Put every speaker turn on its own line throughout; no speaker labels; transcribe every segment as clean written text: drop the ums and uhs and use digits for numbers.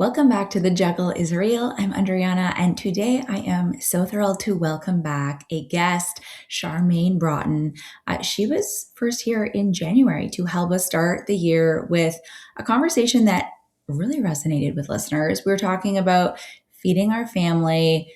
Welcome back to The Juggle is Real. I'm Andryanna, and today I am so thrilled to welcome back a guest, Charmaine Broughton. She was first here in January to help us start the year with a conversation that really resonated with listeners. We were talking about feeding our family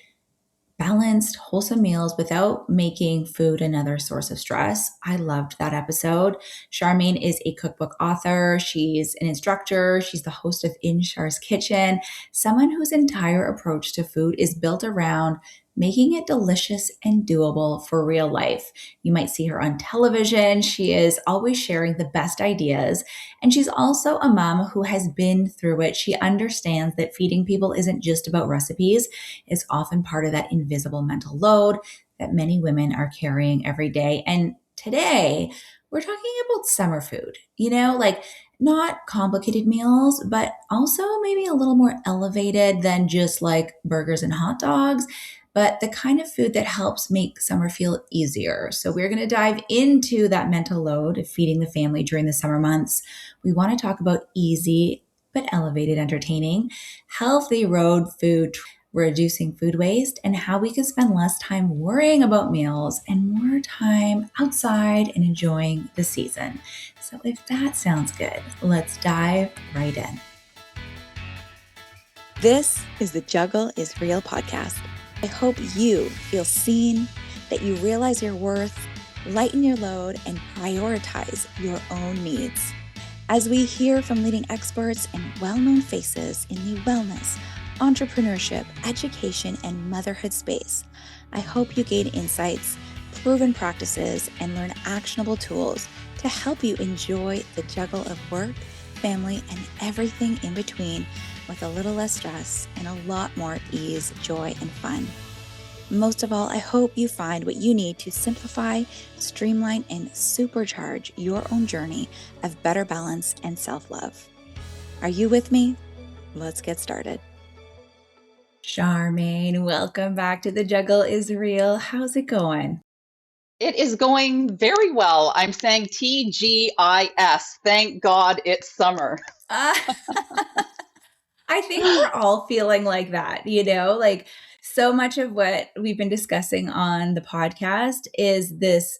balanced, wholesome meals without making food another source of stress. I loved that episode. Charmaine is a cookbook author. She's an instructor. She's the host of In Char's Kitchen, someone whose entire approach to food is built around making it delicious and doable for real life. You might see her on television. She is always sharing the best ideas. And she's also a mom who has been through it. She understands that feeding people isn't just about recipes, it's often part of that invisible mental load that many women are carrying every day. And today, we're talking about summer food, like not complicated meals, but also maybe a little more elevated than just like burgers and hot dogs, but the kind of food that helps make summer feel easier. So, we're going to dive into that mental load of feeding the family during the summer months. We want to talk about easy but elevated entertaining, healthy road food, reducing food waste, and how we can spend less time worrying about meals and more time outside and enjoying the season. So if that sounds good, let's dive right in.
This is the Juggle is Real podcast. I hope you feel seen, that you realize your worth, lighten your load, and prioritize your own needs. As we hear from leading experts and well-known faces in the wellness, entrepreneurship, education, and motherhood space, I hope you gain insights, proven practices, and learn actionable tools to help you enjoy the juggle of work, family, and everything in between with a little less stress and a lot more ease, joy, and fun. Most of all, I hope you find what you need to simplify, streamline, and supercharge your own journey of better balance and self-love. Are you with me? Let's get started.
Charmaine, welcome back to The Juggle is Real. How's it going?
It is going very well. I'm saying TGIS. Thank God it's summer.
I think we're all feeling like that, like so much of what we've been discussing on the podcast is this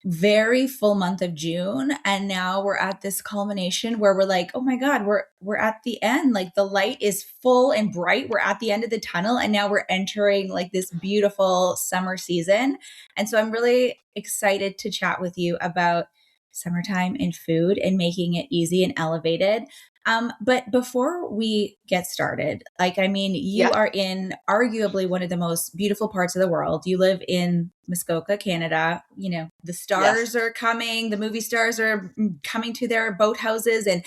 very full month of June. And now we're at this culmination where we're like, oh my God, we're at the end. Like the light is full and bright. We're at the end of the tunnel. And now we're entering like this beautiful summer season. And so I'm really excited to chat with you about summertime and food and making it easy and elevated. But before we get started, you are in arguably one of the most beautiful parts of the world. You live in Muskoka, Canada. The stars are coming, the movie stars are coming to their boathouses. And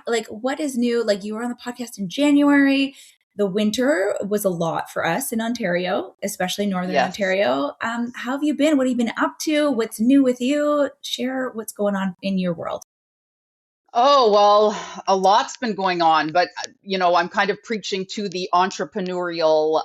like, what is new? Like, you were on the podcast in January. The winter was a lot for us in Ontario, especially Northern Ontario. How have you been? What have you been up to? What's new with you? Share what's going on in your world.
Oh, well, a lot's been going on, but I'm kind of preaching to the entrepreneurial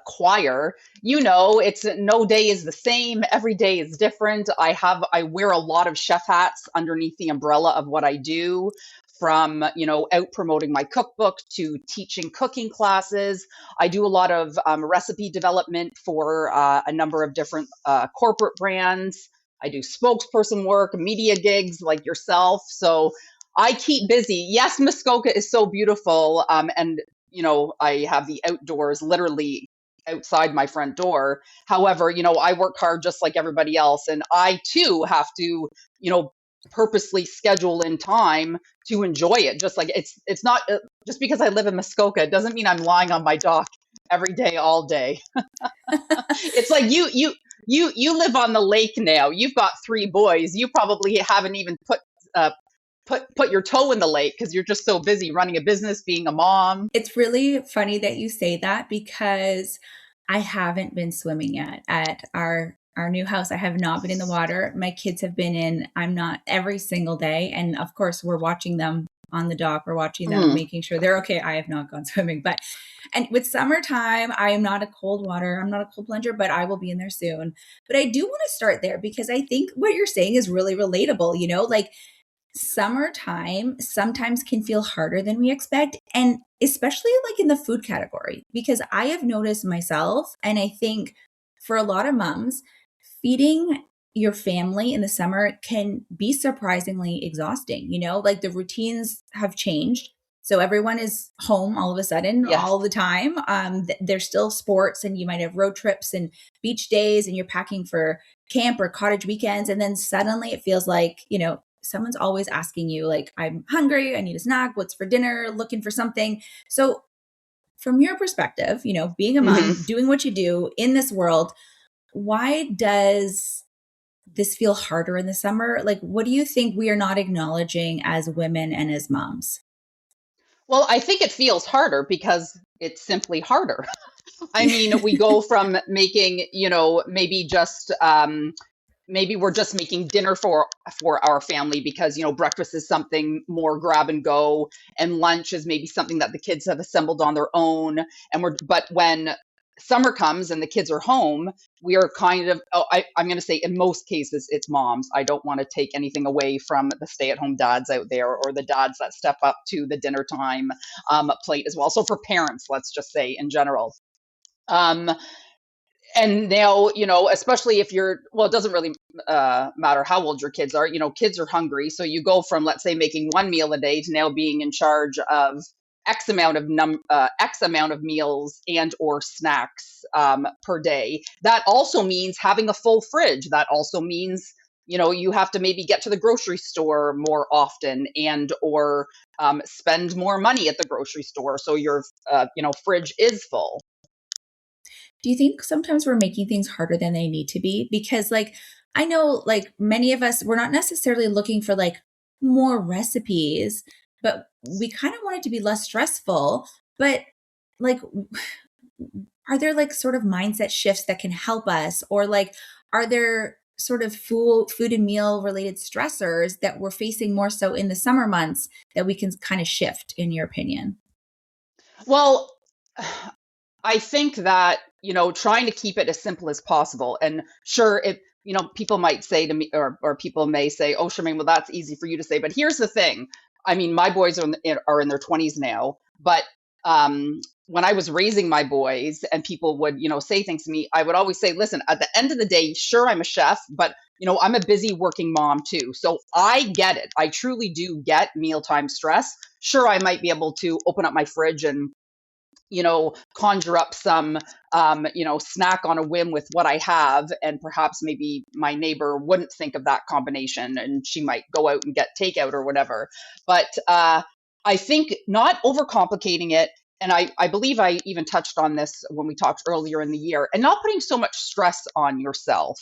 choir. It's no day is the same. Every day is different. I wear a lot of chef hats underneath the umbrella of what I do, from, out promoting my cookbook to teaching cooking classes. I do a lot of recipe development for a number of different corporate brands. I do spokesperson work, media gigs like yourself. So I keep busy. Yes, Muskoka is so beautiful. And I have the outdoors literally outside my front door. However, I work hard just like everybody else. And I too have to, purposely schedule in time to enjoy it. Just like it's not just because I live in Muskoka, it doesn't mean I'm lying on my dock every day, all day. It's like you live on the lake now. You've got 3 boys. You probably haven't even put your toe in the lake because you're just so busy running a business, being a mom.
It's really funny that you say that because I haven't been swimming yet at our new house. I have not been in the water. My kids have been in. I'm not every single day. And of course, we're watching them on the dock. We're watching them, making sure they're okay. I have not gone swimming, and with summertime, I am not a cold water. I'm not a cold plunger, but I will be in there soon. But I do want to start there because I think what you're saying is really relatable. Like summertime sometimes can feel harder than we expect. And especially like in the food category, because I have noticed myself, and I think for a lot of moms, feeding your family in the summer can be surprisingly exhausting. Like the routines have changed. So everyone is home all of a sudden,
Yes.
all the time. There's still sports, and you might have road trips and beach days, and you're packing for camp or cottage weekends. And then suddenly it feels like, someone's always asking you, like, I'm hungry, I need a snack, what's for dinner, looking for something. So, from your perspective, being a
hmm
mom, doing what you do in this world, why does this feel harder in the summer? Like, what do you think we are not acknowledging as women and as moms?
Well, I think it feels harder because it's simply harder. I mean, we go from making, maybe just maybe we're just making dinner for our family because breakfast is something more grab and go, and lunch is maybe something that the kids have assembled on their own. But when summer comes and the kids are home, we are kind of, I'm going to say in most cases it's moms. I don't want to take anything away from the stay-at-home dads out there, or the dads that step up to the dinner time plate as well. So for parents, let's just say in general. um, and now, especially if you're, well, it doesn't really matter how old your kids are. Kids are hungry, so you go from, let's say, making one meal a day to now being in charge of X amount of meals and or snacks per day. That also means having a full fridge. That also means you have to maybe get to the grocery store more often, and or spend more money at the grocery store so your fridge is full.
Do you think sometimes we're making things harder than they need to be? Because, like, I know, like, many of us, we're not necessarily looking for like more recipes, but we kind of want it to be less stressful. But, like, are there like sort of mindset shifts that can help us? Or, like, are there sort of food and meal related stressors that we're facing more so in the summer months that we can kind of shift, in your opinion?
Well, I think that, trying to keep it as simple as possible. And sure, people might say to me, or people may say, oh, Charmaine, well, that's easy for you to say. But here's the thing. I mean, my boys are in their 20s now. But when I was raising my boys and people would, say things to me, I would always say, listen, at the end of the day, sure, I'm a chef, but, I'm a busy working mom too. So I get it. I truly do get mealtime stress. Sure, I might be able to open up my fridge and conjure up some, snack on a whim with what I have. And perhaps maybe my neighbor wouldn't think of that combination and she might go out and get takeout or whatever. But I think not overcomplicating it. And I believe I even touched on this when we talked earlier in the year, and not putting so much stress on yourself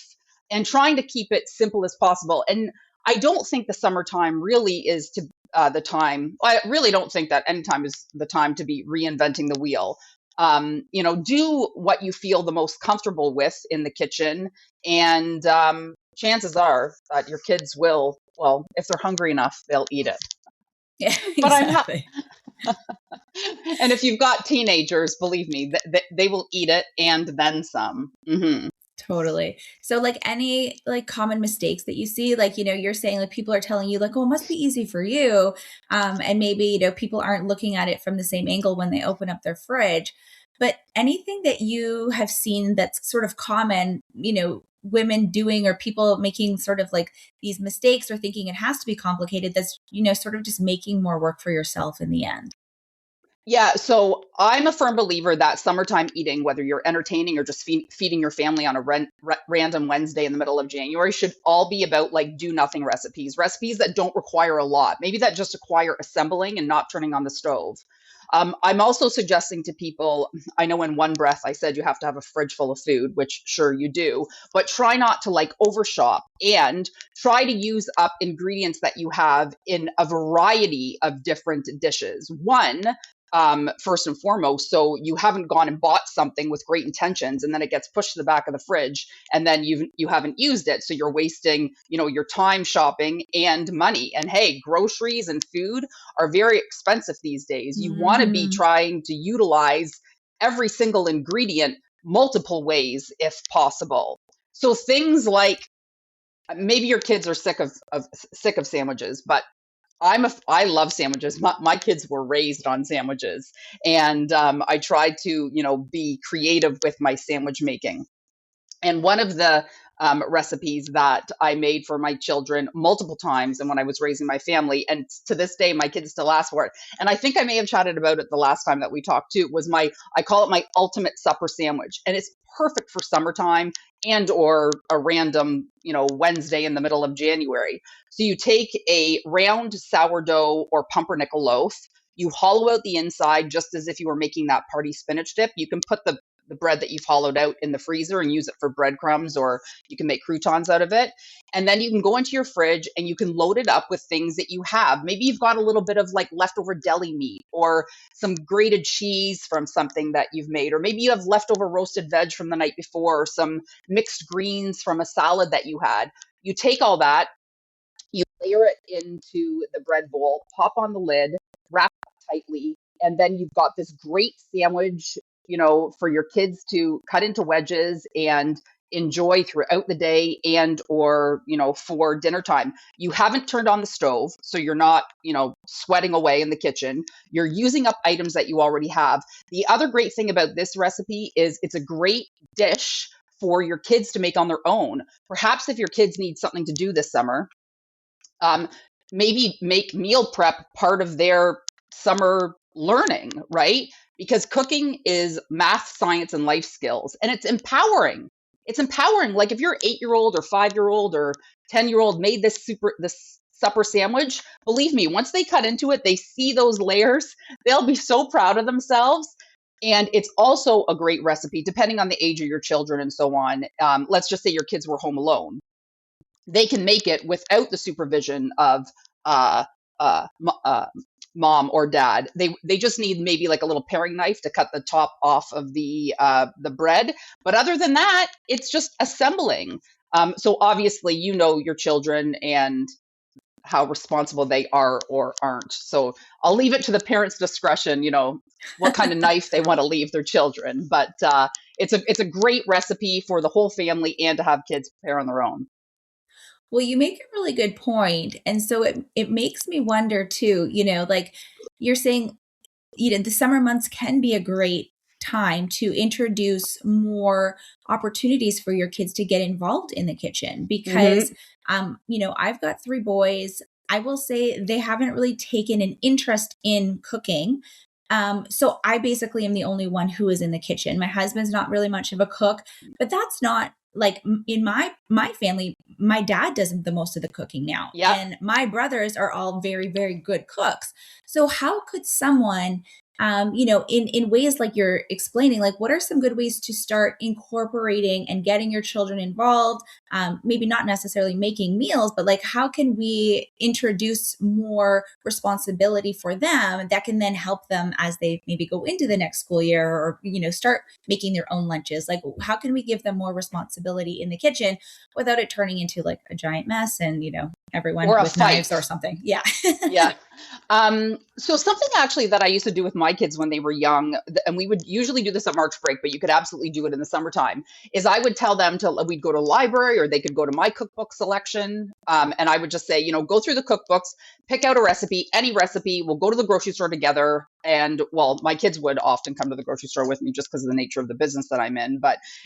and trying to keep it simple as possible. And I don't think the summertime really is the time. I really don't think that any time is the time to be reinventing the wheel. Do what you feel the most comfortable with in the kitchen, and chances are that your kids will. Well, if they're hungry enough, they'll eat it.
Yeah,
But I'm not.
exactly.
And if you've got teenagers, believe me, they will eat it and then some.
Totally. So, like, any like common mistakes that you see, like, you're saying, like, people are telling you, like, oh, it must be easy for you. And maybe, people aren't looking at it from the same angle when they open up their fridge. But anything that you have seen that's sort of common, women doing, or people making sort of like these mistakes, or thinking it has to be complicated, that's, sort of just making more work for yourself in the end.
Yeah, so I'm a firm believer that summertime eating, whether you're entertaining or just feeding your family on a random Wednesday in the middle of January, should all be about like do nothing recipes that don't require a lot, maybe that just require assembling and not turning on the stove. I'm also suggesting to people, I know in one breath I said you have to have a fridge full of food, which sure you do, but try not to like overshop, and try to use up ingredients that you have in a variety of different dishes. One, first and foremost, so you haven't gone and bought something with great intentions and then it gets pushed to the back of the fridge and then you haven't used it, so you're wasting your time shopping and money. And hey, groceries and food are very expensive these days. You want to be
Mhm.
trying to utilize every single ingredient multiple ways if possible. So things like, maybe your kids are sick of sandwiches, but I love sandwiches. My kids were raised on sandwiches, and I tried to, be creative with my sandwich making. And one of the recipes that I made for my children multiple times, and when I was raising my family, and to this day, my kids still ask for it. And I think I may have chatted about it the last time that we talked too. Was I call it my ultimate supper sandwich, and it's perfect for summertime and or a random, Wednesday in the middle of January. So you take a round sourdough or pumpernickel loaf. You hollow out the inside just as if you were making that party spinach dip. You can put the bread that you've hollowed out in the freezer and use it for breadcrumbs, or you can make croutons out of it. And then you can go into your fridge and you can load it up with things that you have. Maybe you've got a little bit of like leftover deli meat or some grated cheese from something that you've made, or maybe you have leftover roasted veg from the night before, or some mixed greens from a salad that you had. You take all that, you layer it into the bread bowl, pop on the lid, wrap it tightly, and then you've got this great sandwich, for your kids to cut into wedges and enjoy throughout the day and or, for dinner time. You haven't turned on the stove, so you're not, sweating away in the kitchen. You're using up items that you already have. The other great thing about this recipe is it's a great dish for your kids to make on their own. Perhaps if your kids need something to do this summer, um, maybe make meal prep part of their summer learning, right? Because cooking is math, science, and life skills, and it's empowering. It's empowering. Like if your 8-year old or 5-year old or 10-year old made this supper sandwich, believe me, once they cut into it, they see those layers, they'll be so proud of themselves. And it's also a great recipe, depending on the age of your children and so on. Let's just say your kids were home alone, they can make it without the supervision of uh, uh, mom or dad. They just need maybe like a little paring knife to cut the top off of the bread. But other than that, it's just assembling. So obviously, your children and how responsible they are or aren't. So I'll leave it to the parents' discretion. What kind of knife they want to leave their children. But it's a great recipe for the whole family and to have kids prepare on their own.
Well, you make a really good point. And so it makes me wonder too, like you're saying, the summer months can be a great time to introduce more opportunities for your kids to get involved in the kitchen because,
Hmm.
I've got 3 boys. I will say they haven't really taken an interest in cooking. So I basically am the only one who is in the kitchen. My husband's not really much of a cook, but that's not like in my family. My dad does the most of the cooking now,
Yep.
and my brothers are all very, very good cooks. So how could someone, in ways like you're explaining, like what are some good ways to start incorporating and getting your children involved? Maybe not necessarily making meals, but like how can we introduce more responsibility for them that can then help them as they maybe go into the next school year or, start making their own lunches? Like how can we give them more responsibility in the kitchen without it turning into like a giant mess and, everyone
Or a
with knives
fight.
or something? Yeah.
Yeah. So something actually that I used to do with my kids when they were young, and we would usually do this at March break, but you could absolutely do it in the summertime, is I would tell them we'd go to the library or they could go to my cookbook selection. And I would just say, go through the cookbooks, pick out a recipe, any recipe. We'll go to the grocery store together. And well, my kids would often come to the grocery store with me just because of the nature of the business that I'm in.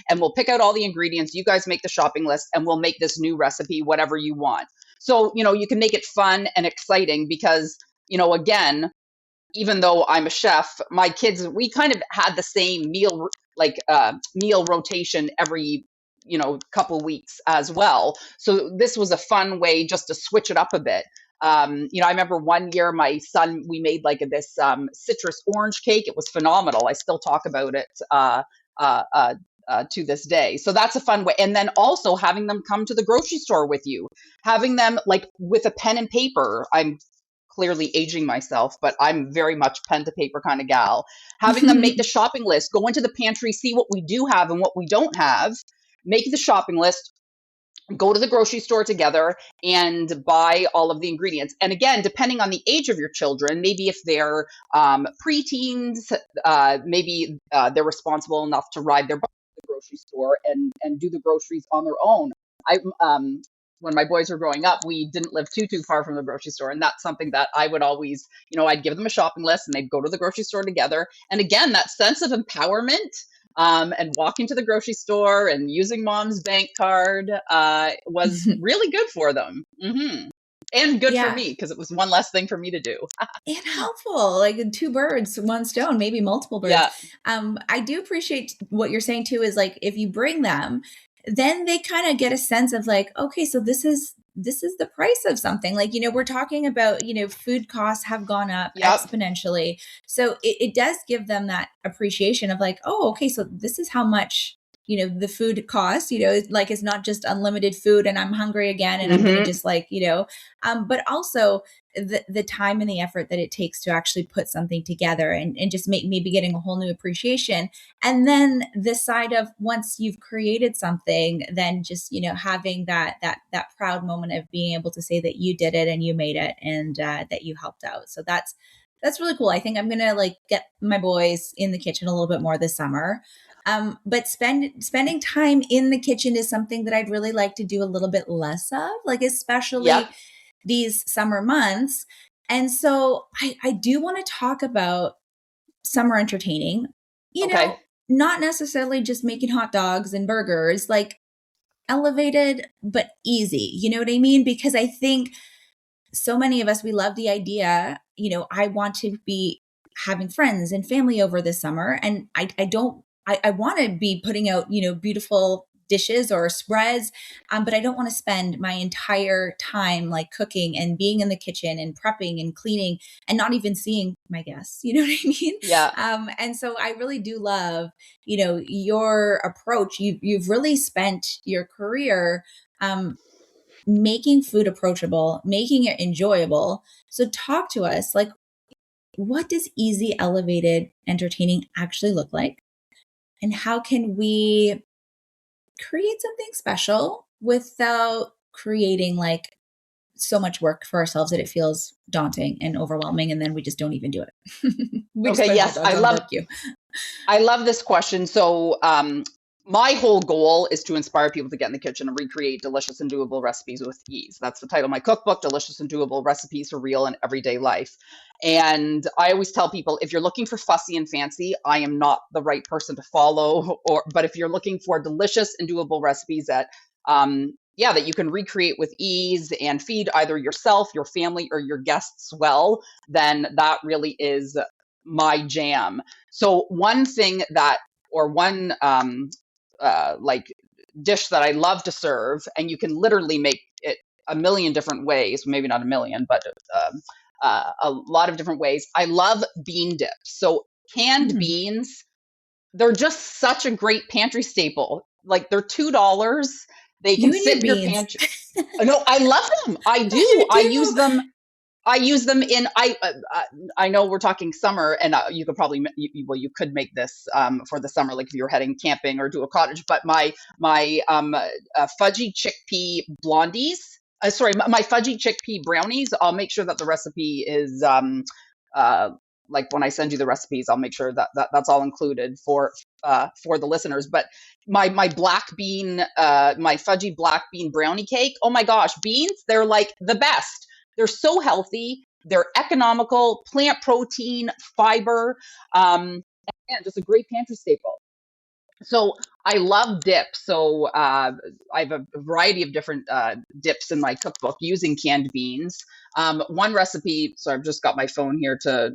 And we'll pick out all the ingredients. You guys make the shopping list and we'll make this new recipe, whatever you want. So, you can make it fun and exciting because, again, even though I'm a chef, my kids, we kind of had the same meal rotation every, couple weeks as well. So this was a fun way just to switch it up a bit. I remember one year my son, we made like this citrus orange cake. It was phenomenal. I still talk about it uh, uh, to this day. So that's a fun way. And then also having them come to the grocery store with you, having them like with a pen and paper. I'm clearly aging myself, but I'm very much pen to paper kind of gal. Having them make the shopping list, go into the pantry, see what we do have and what we don't have, make the shopping list, go to the grocery store together and buy all of the ingredients. And again, depending on the age of your children, maybe if they're preteens, maybe they're responsible enough to ride their bike to the grocery store and do the groceries on their own. I when my boys were growing up, we didn't live too far from the grocery store. And that's something that I would always, I'd give them a shopping list and they'd go to the grocery store together. And again, that sense of empowerment, and walking to the grocery store and using mom's bank card, was really good for them. And good for
Yeah.
me because it was one less thing for me to do.
And helpful, like two birds, one stone, maybe multiple birds.
Yeah.
I do appreciate what you're saying too, is like, if you bring them, then they kind of get a sense of like, okay, so this is the price of something. Like, we're talking about, food costs have gone up
Yep.
exponentially. So it does give them that appreciation of like, oh, okay, so this is how much, the food costs, like it's not just unlimited food and I'm hungry again and I'm going to just like, but also the time and the effort that it takes to actually put something together and just maybe getting a whole new appreciation. And then the side of, once you've created something, then just, having that proud moment of being able to say that you did it and you made it and that you helped out. So that's really cool. I think I'm going to like get my boys in the kitchen a little bit more this summer. But spending time in the kitchen is something that I'd really like to do a little bit less of, like, especially
Yep.
these summer months. And so I do want to talk about summer entertaining,
Okay.
not necessarily just making hot dogs and burgers, like elevated, but easy. You know what I mean? Because I think so many of us, we love the idea, I want to be having friends and family over this summer. And I want to be putting out, beautiful dishes or spreads. But I don't want to spend my entire time like cooking and being in the kitchen and prepping and cleaning and not even seeing my guests. You know what I mean?
Yeah.
And so I really do love, your approach. You've really spent your career, making food approachable, making it enjoyable. So talk to us, like, what does easy, elevated entertaining actually look like? And how can we create something special without creating like so much work for ourselves that it feels daunting and overwhelming, and then we just don't even do it. We just
Okay.
play hot
Yes,
dogs on barbecue.
I love this question. So, my whole goal is to inspire people to get in the kitchen and recreate delicious and doable recipes with ease. That's the title of my cookbook, Delicious and Doable Recipes for Real and Everyday Life. And I always tell people, if you're looking for fussy and fancy, I am not the right person to follow. But if you're looking for delicious and doable recipes that, that you can recreate with ease and feed either yourself, your family, or your guests well, then that really is my jam. So one thing that, or one like dish that I love to serve, and you can literally make it a million different ways, maybe not a million, but a lot of different ways. I love bean dips. So canned
Mm.
beans, they're just such a great pantry staple. Like they're $2. They can
You and
sit
your
in your
beans.
pantry. No, I love them. I do.
You do.
I use them in. I know we're talking summer, and you could probably you could make this for the summer, like if you're heading camping or do a cottage. But my fudgy chickpea blondies. Sorry, my fudgy chickpea brownies. I'll make sure that the recipe is like when I send you the recipes, I'll make sure that, that's all included for the listeners. But my black bean, my fudgy black bean brownie cake. Oh my gosh, beans! They're like the best. They're so healthy. They're economical, plant protein, fiber, and just a great pantry staple. So I love dips. So I have a variety of different dips in my cookbook using canned beans. One recipe, so I've just got my phone here to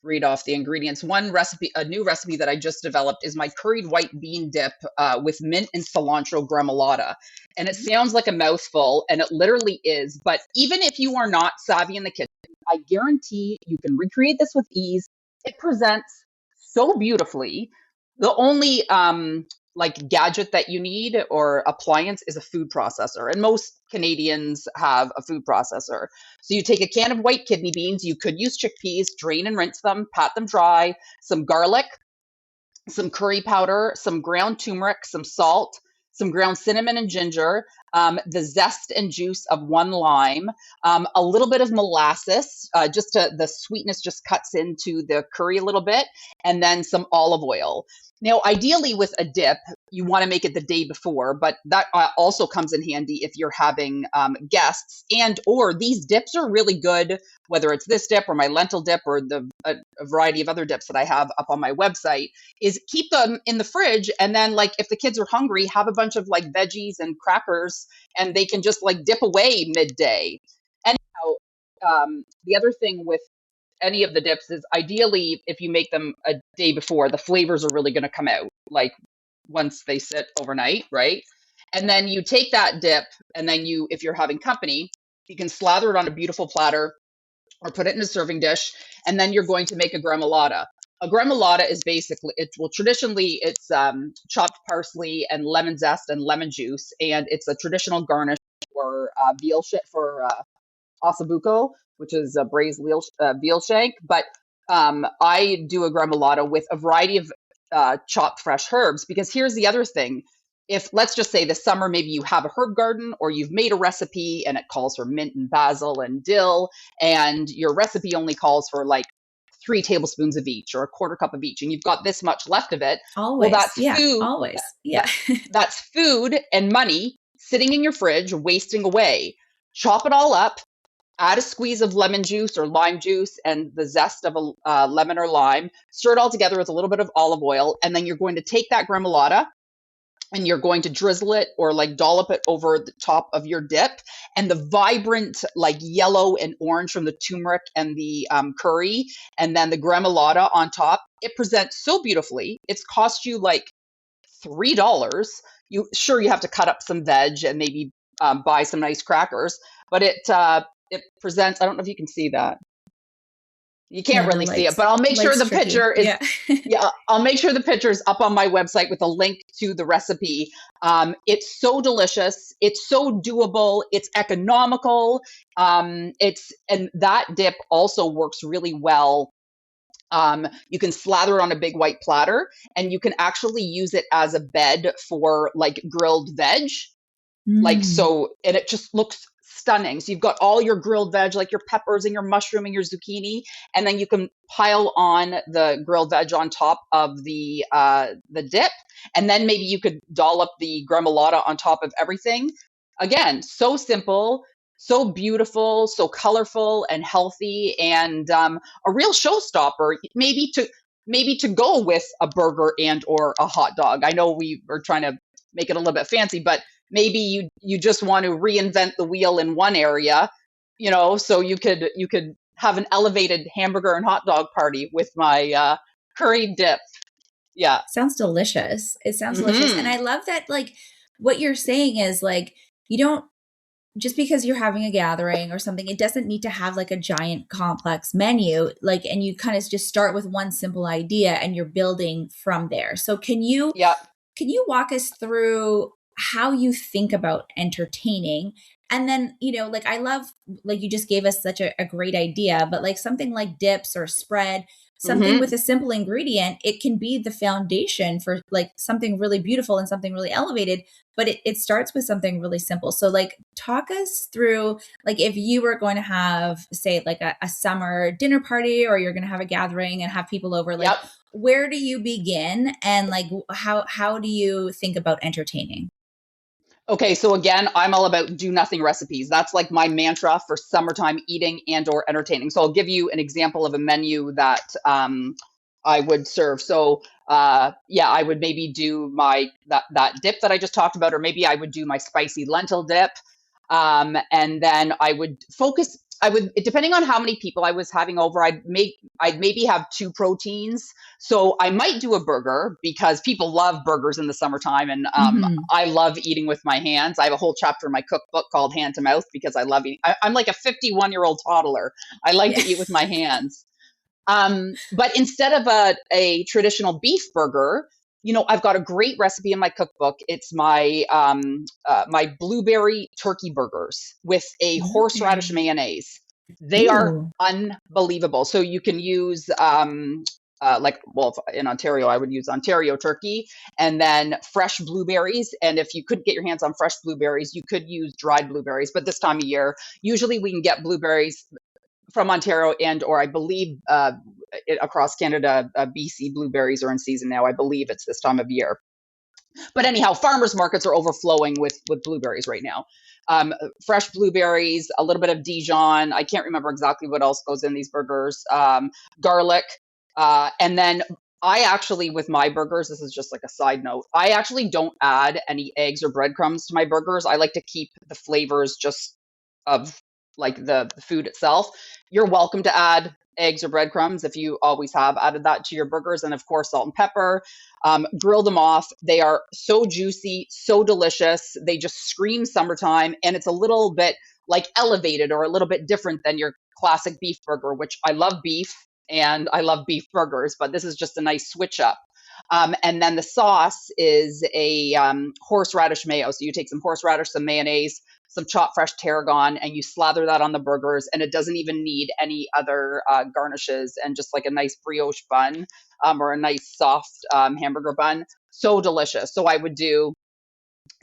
read off the ingredients. One recipe, a new recipe that I just developed is my curried white bean dip with mint and cilantro gremolata. And it sounds like a mouthful, and it literally is. But even if you are not savvy in the kitchen, I guarantee you can recreate this with ease. It presents so beautifully. The only like gadget that you need or appliance is a food processor, and most Canadians have a food processor. So you take a can of white kidney beans. You could use chickpeas, drain and rinse them, pat them dry, some garlic, some curry powder, some ground turmeric, some salt, some ground cinnamon and ginger, the zest and juice of 1 lime, a little bit of molasses, just to, the sweetness just cuts into the curry a little bit, and then some olive oil. Now, ideally with a dip, you want to make it the day before, but that also comes in handy if you're having guests. And or these dips are really good, whether it's this dip or my lentil dip or a variety of other dips that I have up on my website, is keep them in the fridge. And then like if the kids are hungry, have a bunch of like veggies and crackers and they can just like dip away midday. Anyhow, the other thing with any of the dips is ideally if you make them a day before, the flavors are really going to come out like once they sit overnight, right? And then you take that dip and then you, if you're having company, you can slather it on a beautiful platter or put it in a serving dish, and then you're going to make a gremolata. A gremolata is basically, traditionally it's chopped parsley and lemon zest and lemon juice, and it's a traditional garnish for ossobuco, which is a braised veal shank. But I do a gremolata with a variety of chopped fresh herbs, because here's the other thing. If, let's just say this summer, maybe you have a herb garden or you've made a recipe and it calls for mint and basil and dill, and your recipe only calls for like 3 tablespoons of each or a quarter cup of each, and you've got this much left of it.
Always.
Well, that's
Yeah.
food.
Always. Yeah.
That's food and money sitting in your fridge, wasting away. Chop it all up, add a squeeze of lemon juice or lime juice and the zest of a lemon or lime, stir it all together with a little bit of olive oil, and then you're going to take that gremolata and you're going to drizzle it or like dollop it over the top of your dip. And the vibrant like yellow and orange from the turmeric and the curry, and then the gremolata on top, it presents so beautifully. It's cost you like $3. You have to cut up some veg and maybe buy some nice crackers, but it presents. I don't know if you can see that. You can't really see it, but I'll make sure the picture is, I'll make sure the picture is up on my website with a link to the recipe. It's so delicious. It's so doable. It's economical. And that dip also works really well. You can slather it on a big white platter, and you can actually use it as a bed for like grilled veg. Like, so, and it just looks stunning. So you've got all your grilled veg, like your peppers and your mushroom and your zucchini, and then you can pile on the grilled veg on top of the dip, and then maybe you could dollop the gremolata on top of everything. Again, so simple, so beautiful, so colorful and healthy, and a real showstopper. Maybe to go with a burger and or a hot dog. I know we are trying to make it a little bit fancy, but maybe you just want to reinvent the wheel in one area, so you could have an elevated hamburger and hot dog party with my curry dip. Yeah.
Sounds delicious. It sounds delicious. And I love that, like, what you're saying is like, you don't, just because you're having a gathering or something, it doesn't need to have like a giant complex menu, like, and you kind of just start with one simple idea and you're building from there. So can you walk us through how you think about entertaining? And then, like, I love, like, you just gave us such a great idea, but like something like dips or spread, something with a simple ingredient, it can be the foundation for like something really beautiful and something really elevated, but it starts with something really simple. So like, talk us through, like, if you were going to have, say, like a summer dinner party, or you're going to have a gathering and have people over, like, where do you begin? And like, how do you think about entertaining?
Okay, so again, I'm all about do nothing recipes. That's like my mantra for summertime eating and or entertaining. So I'll give you an example of a menu that I would serve. So I would maybe do that dip that I just talked about, or maybe I would do my spicy lentil dip. And then depending on how many people I was having over, I'd maybe have 2 proteins. So I might do a burger, because people love burgers in the summertime, and I love eating with my hands. I have a whole chapter in my cookbook called Hand to Mouth, because I love eating. I'm like a 51-year-old toddler. I like to eat with my hands. But instead of a traditional beef burger, I've got a great recipe in my cookbook. It's my my blueberry turkey burgers with a horseradish mayonnaise. They are unbelievable. So you can use well, in Ontario, I would use Ontario turkey, and then fresh blueberries. And if you couldn't get your hands on fresh blueberries, you could use dried blueberries. But this time of year, usually we can get blueberries from Ontario and, or I believe across Canada, BC blueberries are in season now. I believe it's this time of year. But anyhow, farmers markets are overflowing with blueberries right now. Fresh blueberries, a little bit of Dijon. I can't remember exactly what else goes in these burgers. Garlic, and then I actually, with my burgers, this is just like a side note, I actually don't add any eggs or breadcrumbs to my burgers. I like to keep the flavors just of like the food itself. You're welcome to add eggs or breadcrumbs if you always have added that to your burgers, and of course salt and pepper. Grill them off. They are so juicy, so delicious. They just scream summertime, and it's a little bit like elevated or a little bit different than your classic beef burger, which I love beef and I love beef burgers, but this is just a nice switch up. And then the sauce is a horseradish mayo. So you take some horseradish, some mayonnaise, some chopped fresh tarragon, and you slather that on the burgers. And it doesn't even need any other garnishes, and just like a nice brioche bun, or a nice soft hamburger bun. So delicious. So I would do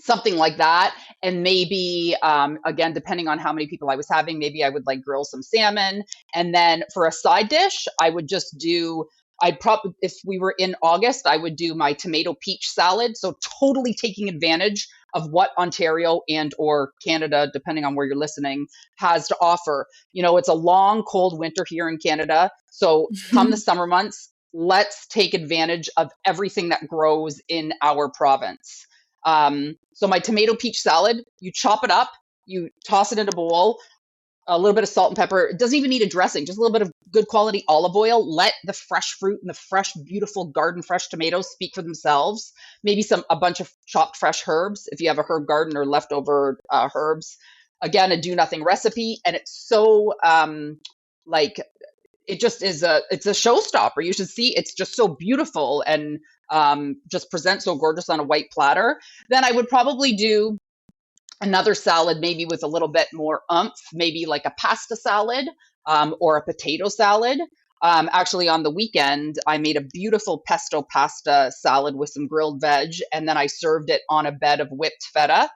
something like that. And maybe, again, depending on how many people I was having, maybe I would like grill some salmon. And then for a side dish, I would just do, I'd probably, if we were in August, I would do my tomato peach salad. So totally taking advantage of what Ontario and or Canada, depending on where you're listening, has to offer. You know, it's a long, cold winter here in Canada. So come the summer months, let's take advantage of everything that grows in our province. So my tomato peach salad, you chop it up, you toss it in a bowl, a little bit of salt and pepper. It doesn't even need a dressing, just a little bit of good quality olive oil. Let the fresh fruit and the fresh, beautiful garden fresh tomatoes speak for themselves. Maybe a bunch of chopped fresh herbs if you have a herb garden or leftover herbs. Again, a do nothing recipe, and it's so like it just is it's a showstopper. You should see, it's just so beautiful and just presents so gorgeous on a white platter. Then I would probably do another salad, maybe with a little bit more oomph, maybe like a pasta salad, or a potato salad. Actually, on the weekend, I made a beautiful pesto pasta salad with some grilled veg, and then I served it on a bed of whipped feta.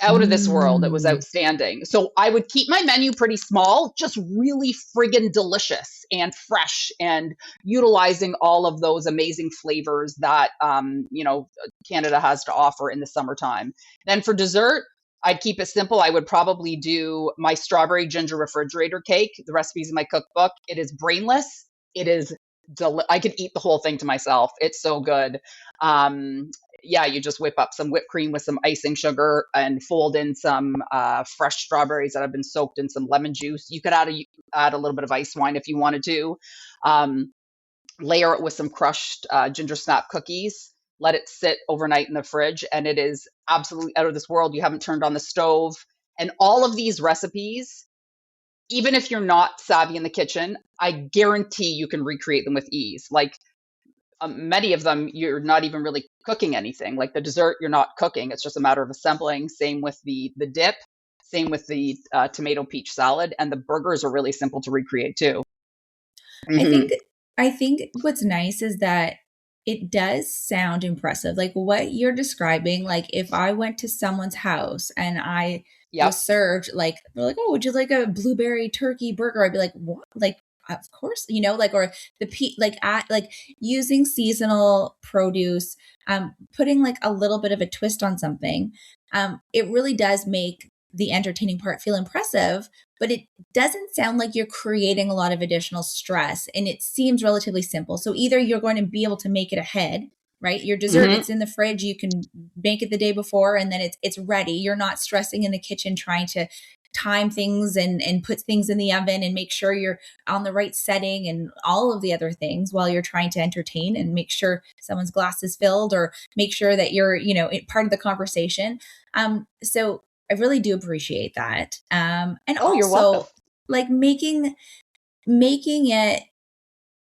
Out of this world. It was
Mm.
outstanding. So I would keep my menu pretty small, just really friggin' delicious and fresh, and utilizing all of those amazing flavors that, Canada has to offer in the summertime. Then for dessert, I'd keep it simple. I would probably do my strawberry ginger refrigerator cake. The recipe's in my cookbook. It is brainless. It is I could eat the whole thing to myself. It's so good. Yeah, you just whip up some whipped cream with some icing sugar and fold in some fresh strawberries that have been soaked in some lemon juice. You could add a little bit of ice wine if you wanted to. Um, Layer it with some crushed ginger snap cookies. Let it sit overnight in the fridge, and it is absolutely out of this world. You haven't turned on the stove. And all of these recipes, even if you're not savvy in the kitchen, I guarantee you can recreate them with ease. Like, many of them, you're not even really cooking anything. Like the dessert, you're not cooking. It's just a matter of assembling. Same with the dip. Same with the tomato peach salad. And the burgers are really simple to recreate too.
I
Hmm.
think I think what's nice is that it does sound impressive. Like what you're describing, like if I went to someone's house and I
Yep.
was served like they're like, "Oh, would you like a blueberry turkey burger?" I'd be like, "What?" Like of course, like or like using seasonal produce, putting like a little bit of a twist on something. It really does make the entertaining part feel impressive, but it doesn't sound like you're creating a lot of additional stress, and it seems relatively simple. So either you're going to be able to make it ahead, right? Your dessert,
Hmm.
it's in the fridge, you can make it the day before and then it's ready. You're not stressing in the kitchen trying to time things and put things in the oven and make sure you're on the right setting and all of the other things while you're trying to entertain and make sure someone's glass is filled or make sure that you're, part of the conversation. So I really do appreciate that. And
Oh, you're welcome.
also like making it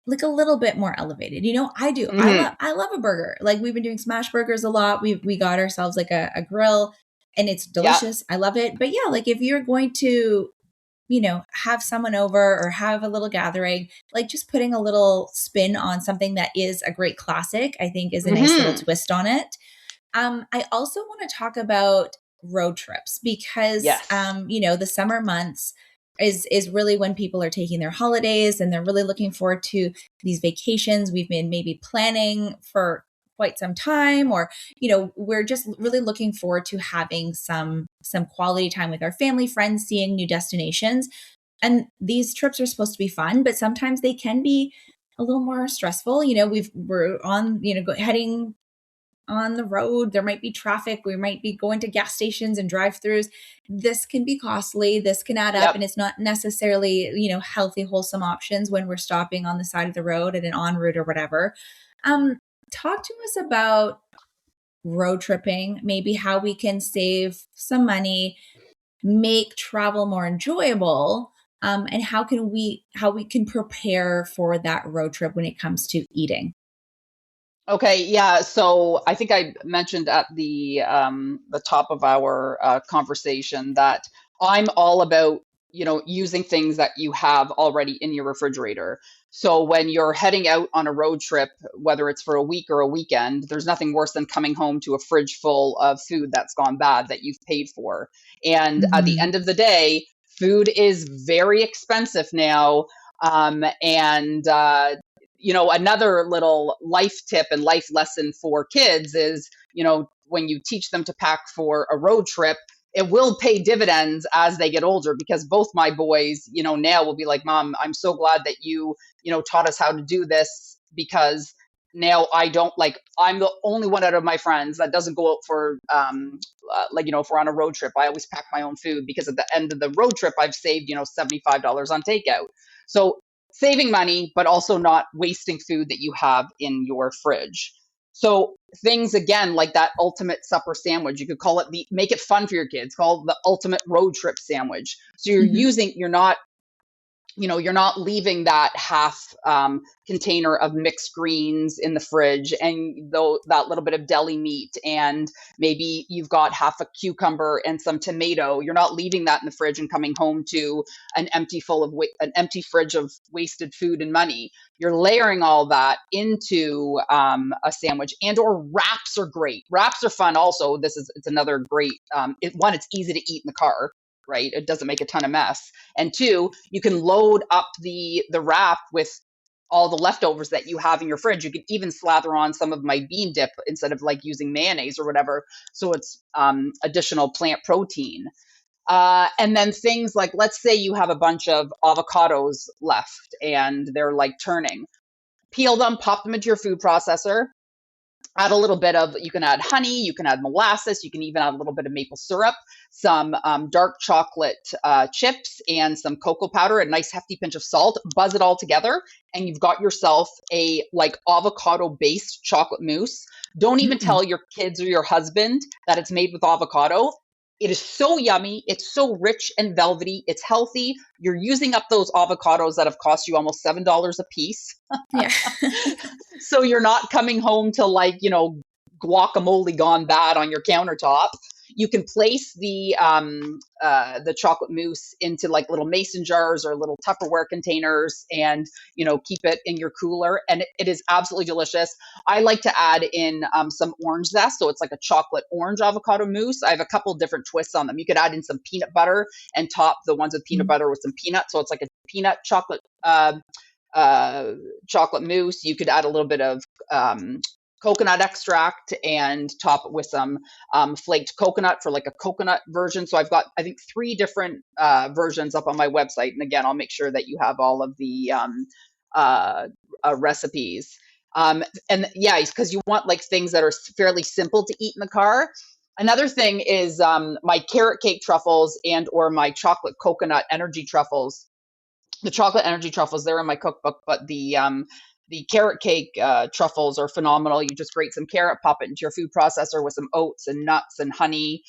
like a little bit more elevated. I do.
Hmm.
I love a burger. Like we've been doing smash burgers a lot. We got ourselves like a grill and it's
Yeah.
delicious. I love it. But yeah, like if you're going to have someone over or have a little gathering, like just putting a little spin on something that is a great classic, I think is a nice little
Hmm.
twist on it. I also want to talk about road trips because,
Yes.
the summer months is really when people are taking their holidays and they're really looking forward to these vacations we've been maybe planning for quite some time, or we're just really looking forward to having some quality time with our family, friends, seeing new destinations. And these trips are supposed to be fun, but sometimes they can be a little more stressful. We're on, heading on the road. There might be traffic. We might be going to gas stations and drive-throughs. This can be costly. This can add up,
Yep.
and it's not necessarily, healthy, wholesome options when we're stopping on the side of the road at an en route or whatever. Um, Talk to us about road tripping, maybe how we can save some money, make travel more enjoyable, and how we can prepare for that road trip when it comes to eating.
Okay, yeah. So I think I mentioned at the top of our conversation that I'm all about, using things that you have already in your refrigerator. So when you're heading out on a road trip, whether it's for a week or a weekend, there's nothing worse than coming home to a fridge full of food that's gone bad that you've paid for. And at the
Mhm.
end of the day, food is very expensive now. And another little life tip and life lesson for kids is, when you teach them to pack for a road trip, it will pay dividends as they get older, because both my boys, now will be like, Mom, I'm so glad that you taught us how to do this, because now I don't like, I'm the only one out of my friends that doesn't go out for, if we're on a road trip, I always pack my own food, because at the end of the road trip, I've saved, $75 on takeout. So saving money, but also not wasting food that you have in your fridge. So things again like that ultimate supper sandwich, you could call it make it fun for your kids, call it the ultimate road trip sandwich. So
Mhm.
you're not leaving that half container of mixed greens in the fridge, and though that little bit of deli meat, and maybe you've got half a cucumber and some tomato. You're not leaving that in the fridge and coming home to an empty fridge of wasted food and money. You're layering all that into a sandwich. And or wraps are great. Wraps are fun also. It's another great one. It's easy to eat in the car, right? It doesn't make a ton of mess. And two, you can load up the wrap with all the leftovers that you have in your fridge. You can even slather on some of my bean dip instead of like using mayonnaise or whatever. So it's additional plant protein. And then things like, let's say you have a bunch of avocados left and they're like turning. Peel them, pop them into your food processor, add a little bit of, you can add honey, you can add molasses, you can even add a little bit of maple syrup, some dark chocolate chips, and some cocoa powder, a nice hefty pinch of salt. Buzz it all together, and you've got yourself a like avocado based chocolate mousse. Don't even
Mm.
tell your kids or your husband that it's made with avocado. It is so yummy. It's so rich and velvety. It's healthy. You're using up those avocados that have cost you almost $7 a piece.
Yeah.
So you're not coming home to like, guacamole gone bad on your countertop. You can place the chocolate mousse into like little mason jars or little Tupperware containers, and keep it in your cooler, and it is absolutely delicious. I like to add in some orange zest, so it's like a chocolate orange avocado mousse. I have a couple different twists on them. You could add in some peanut butter and top the ones with peanut
Mm.
butter with some peanut, so it's like a peanut uh, chocolate mousse. You could add a little bit of coconut extract and top it with some flaked coconut for like a coconut version. So I've got, I think, three different versions up on my website. And again, I'll make sure that you have all of the uh, recipes. And yeah, because you want like things that are fairly simple to eat in the car. Another thing is my carrot cake truffles and or my chocolate coconut energy truffles. The chocolate energy truffles, they're in my cookbook, but the carrot cake truffles are phenomenal. You just grate some carrot, pop it into your food processor with some oats and nuts and honey,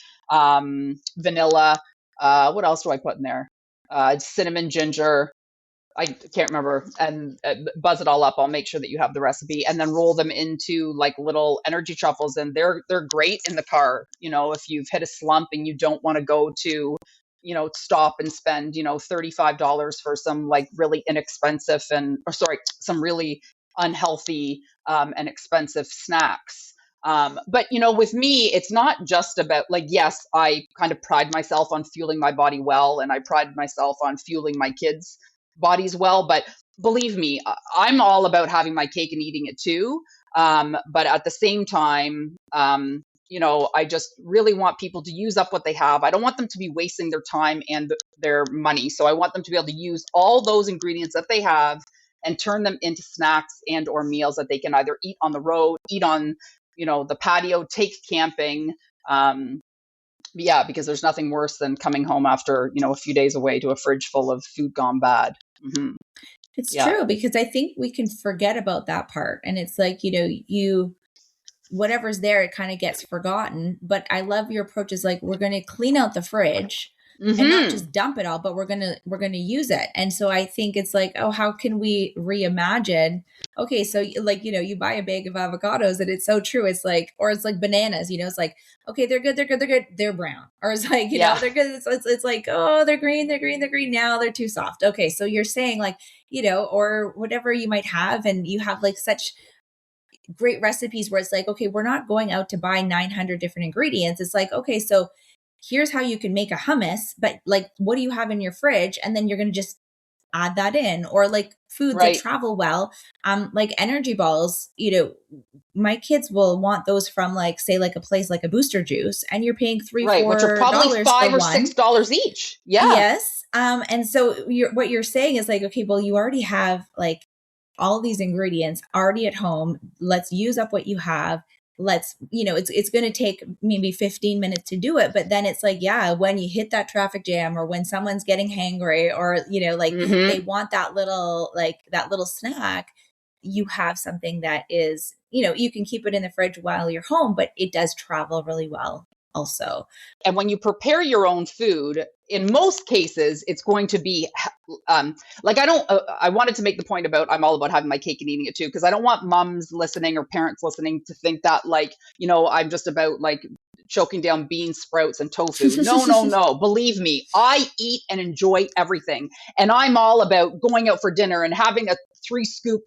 vanilla. What else do I put in there? Cinnamon, ginger. I can't remember. And buzz it all up. I'll make sure that you have the recipe, and then roll them into like little energy truffles. And they're great in the car. If you've hit a slump and you don't want to go to stop and spend, $35 for some like really inexpensive some really unhealthy and expensive snacks. But with me, it's not just about like, yes, I kind of pride myself on fueling my body well, and I pride myself on fueling my kids' bodies well. But believe me, I'm all about having my cake and eating it too. But at the same time, I just really want people to use up what they have. I don't want them to be wasting their time and their money. So I want them to be able to use all those ingredients that they have and turn them into snacks and or meals that they can either eat on the road, eat on, the patio, take camping. Yeah, because there's nothing worse than coming home after, a few days away to a fridge full of food gone bad. Mm-hmm.
It's
Yeah.
true, because I think we can forget about that part. And it's like, whatever's there, it kind of gets forgotten. But I love your approach is like, we're going to clean out the fridge and not
Mm-hmm.
just dump it all, but we're going to use it. And so I think it's like, oh, how can we reimagine? Okay. So like, you buy a bag of avocados, and it's so true. It's like, or it's like bananas, it's like, okay, they're good. They're good. They're good. They're brown. Or it's like,
Yeah.
they're good. It's like, oh, they're green. They're green. They're green. Now they're too soft. Okay. So you're saying like, or whatever you might have. And you have like such great recipes where it's like, okay, we're not going out to buy 900 different ingredients. It's like, okay, so here's how you can make a hummus, but like, what do you have in your fridge? And then you're going to just add that in. Or like foods that
Right.
travel well, like energy balls, my kids will want those from like, say like a place like a Booster Juice, and you're paying $3,
Right, which are
$4
probably
for
$5 or
one.
$6 each. Yeah.
Yes. And so what you're saying is like, okay, well, you already have like all these ingredients already at home. Let's use up what you have. Let's, it's going to take maybe 15 minutes to do it. But then it's like, yeah, when you hit that traffic jam, or when someone's getting hangry, or, like
Mm-hmm.
they want that little snack, you have something that is, you can keep it in the fridge while you're home, but it does travel really well also.
And when you prepare your own food, in most cases, it's going to be like I wanted to make the point about I'm all about having my cake and eating it too, because I don't want moms listening or parents listening to think that like, I'm just about like choking down bean sprouts and tofu. No, no, no. Believe me, I eat and enjoy everything. And I'm all about going out for dinner and having a 3-scoop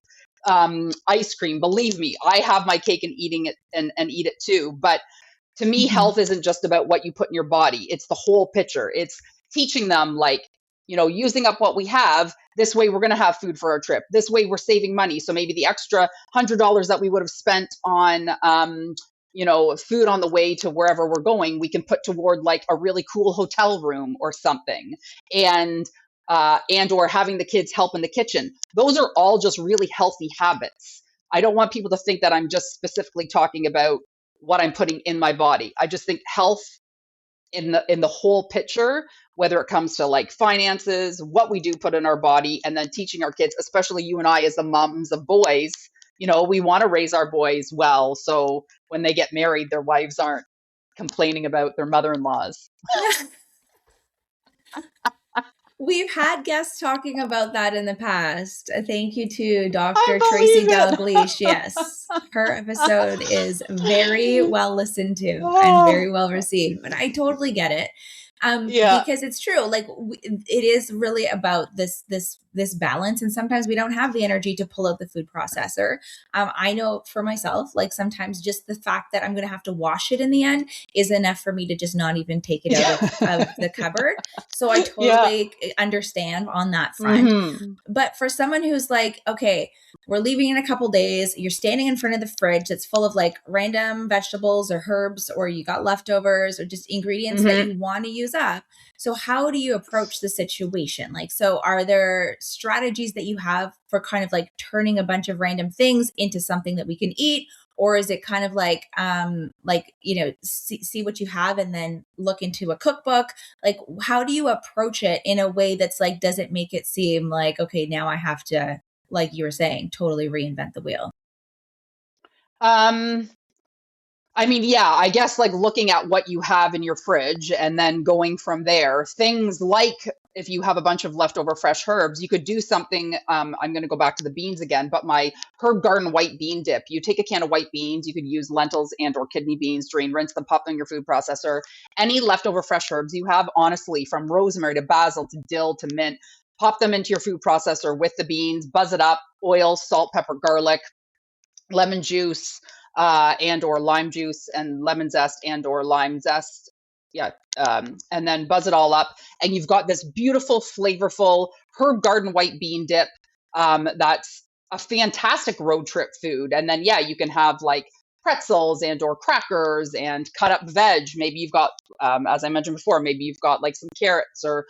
ice cream. Believe me, I have my cake and eating it and eat it too. But to me,
Mhm.
health isn't just about what you put in your body. It's the whole picture. It's teaching them like, using up what we have. This way we're going to have food for our trip. This way we're saving money. So maybe the extra $100 that we would have spent on, food on the way to wherever we're going, we can put toward like a really cool hotel room or something. And or having the kids help in the kitchen. Those are all just really healthy habits. I don't want people to think that I'm just specifically talking about what I'm putting in my body. I just think health in the whole picture, whether it comes to like finances, what we do put in our body, and then teaching our kids, especially you and I as the moms of boys, we want to raise our boys well. So when they get married, their wives aren't complaining about their mother-in-laws.
We've had guests talking about that in the past. Thank you to Dr.
I
Tracy
believe it.
Dalgleish. Yes, her episode is very well listened to and
Oh,
very well received. But I totally get it,
yeah.
because it's true. Like it is really about this balance, and sometimes we don't have the energy to pull out the food processor. I know for myself, like sometimes just the fact that I'm going to have to wash it in the end is enough for me to just not even take it out of the cupboard. So I
Yeah.
totally understand on that front.
Mm-hmm.
But for someone who's like, okay, we're leaving in a couple days, you're standing in front of the fridge that's full of like random vegetables or herbs, or you got leftovers or just ingredients that
Mm-hmm.
you want to use up. So how do you approach the situation? Like, so are there strategies that you have for kind of like turning a bunch of random things into something that we can eat? Or is it kind of like see what you have and then look into a cookbook? Like, how do you approach it in a way that's like, doesn't make it seem like, okay, now I have to, like you were saying, totally reinvent the wheel?
I mean, yeah, I guess like looking at what you have in your fridge and then going from there. Things like if you have a bunch of leftover fresh herbs, you could do something. I'm going to go back to the beans again, but my herb garden white bean dip. You take a can of white beans. You could use lentils and or kidney beans, drain, rinse them, pop them in your food processor. Any leftover fresh herbs you have, honestly, from rosemary to basil to dill to mint, pop them into your food processor with the beans, buzz it up, oil, salt, pepper, garlic, lemon juice, and or lime juice, and lemon zest and or lime zest. Yeah. And then buzz it all up. And you've got this beautiful, flavorful herb garden white bean dip. That's a fantastic road trip food. And then, yeah, you can have like pretzels and or crackers and cut up veg. Maybe you've got, as I mentioned before, maybe you've got like some carrots or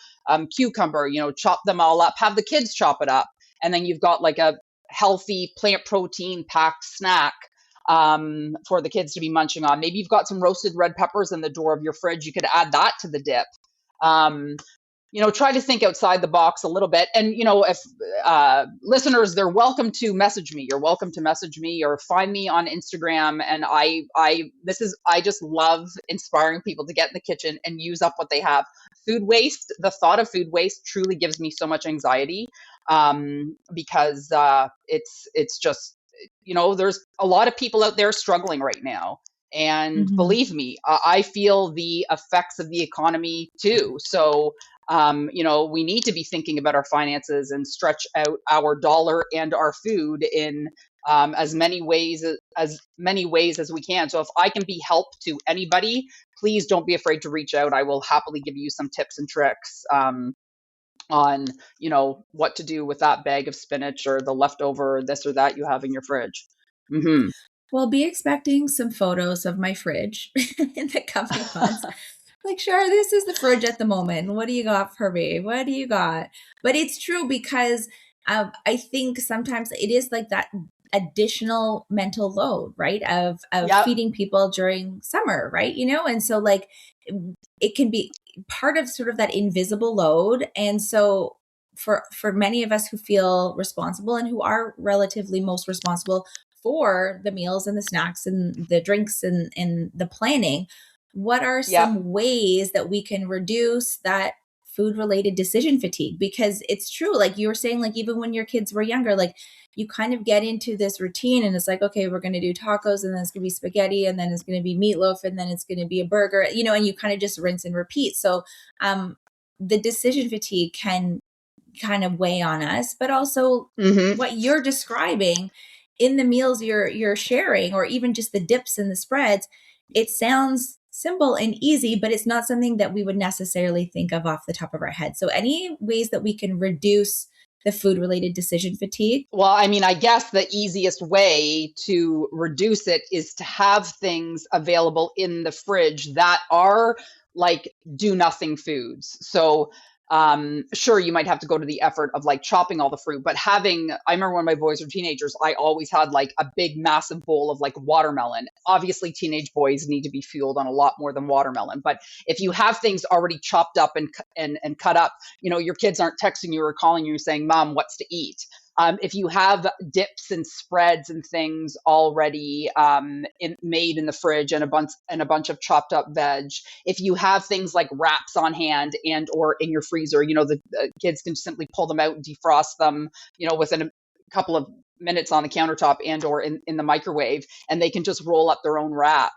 cucumber, chop them all up, have the kids chop it up. And then you've got like a healthy plant protein packed snack for the kids to be munching on. Maybe you've got some roasted red peppers in the door of your fridge. You could add that to the dip. Try to think outside the box a little bit. And, if listeners, they're welcome to message me. You're welcome to message me or find me on Instagram. And I just love inspiring people to get in the kitchen and use up what they have. Food waste, the thought of food waste truly gives me so much anxiety because it's just, there's a lot of people out there struggling right now. And
Mhm.
believe me, I feel the effects of the economy too. So, we need to be thinking about our finances and stretch out our dollar and our food in as many ways as we can. So if I can be help to anybody, please don't be afraid to reach out. I will happily give you some tips and tricks on what to do with that bag of spinach or the leftover this or that you have in your fridge. Hmm.
Well, be expecting some photos of my fridge in the coming months. Like, sure, this is the fridge at the moment. What do you got for me? What do you got? But it's true because I think sometimes it is like that additional mental load, right? Of
Yep.
feeding people during summer, right? And so like it can be part of sort of that invisible load. And so for many of us who feel responsible and who are relatively most responsible for the meals and the snacks and the drinks and the planning, what are
Yep.
some ways that we can reduce that food related decision fatigue? Because it's true, like you were saying, like even when your kids were younger, like you kind of get into this routine and it's like, okay, we're going to do tacos and then it's going to be spaghetti and then it's going to be meatloaf and then it's going to be a burger, and you kind of just rinse and repeat. So the decision fatigue can kind of weigh on us, but also
Hmm.
what you're describing in the meals you're sharing, or even just the dips and the spreads, it sounds simple and easy, but it's not something that we would necessarily think of off the top of our head. So any ways that we can reduce the food related decision fatigue?
Well, I mean, I guess the easiest way to reduce it is to have things available in the fridge that are like do nothing foods. So, sure, you might have to go to the effort of like chopping all the fruit, but I remember when my boys were teenagers, I always had like a big, massive bowl of like watermelon. Obviously, teenage boys need to be fueled on a lot more than watermelon, but if you have things already chopped up and cut up, your kids aren't texting you or calling you saying, Mom, what's to eat? If you have dips and spreads and things already made in the fridge and a bunch of chopped up veg, if you have things like wraps on hand and or in your freezer, the kids can simply pull them out and defrost them, within a couple of minutes on the countertop and or in the microwave, and they can just roll up their own wrap.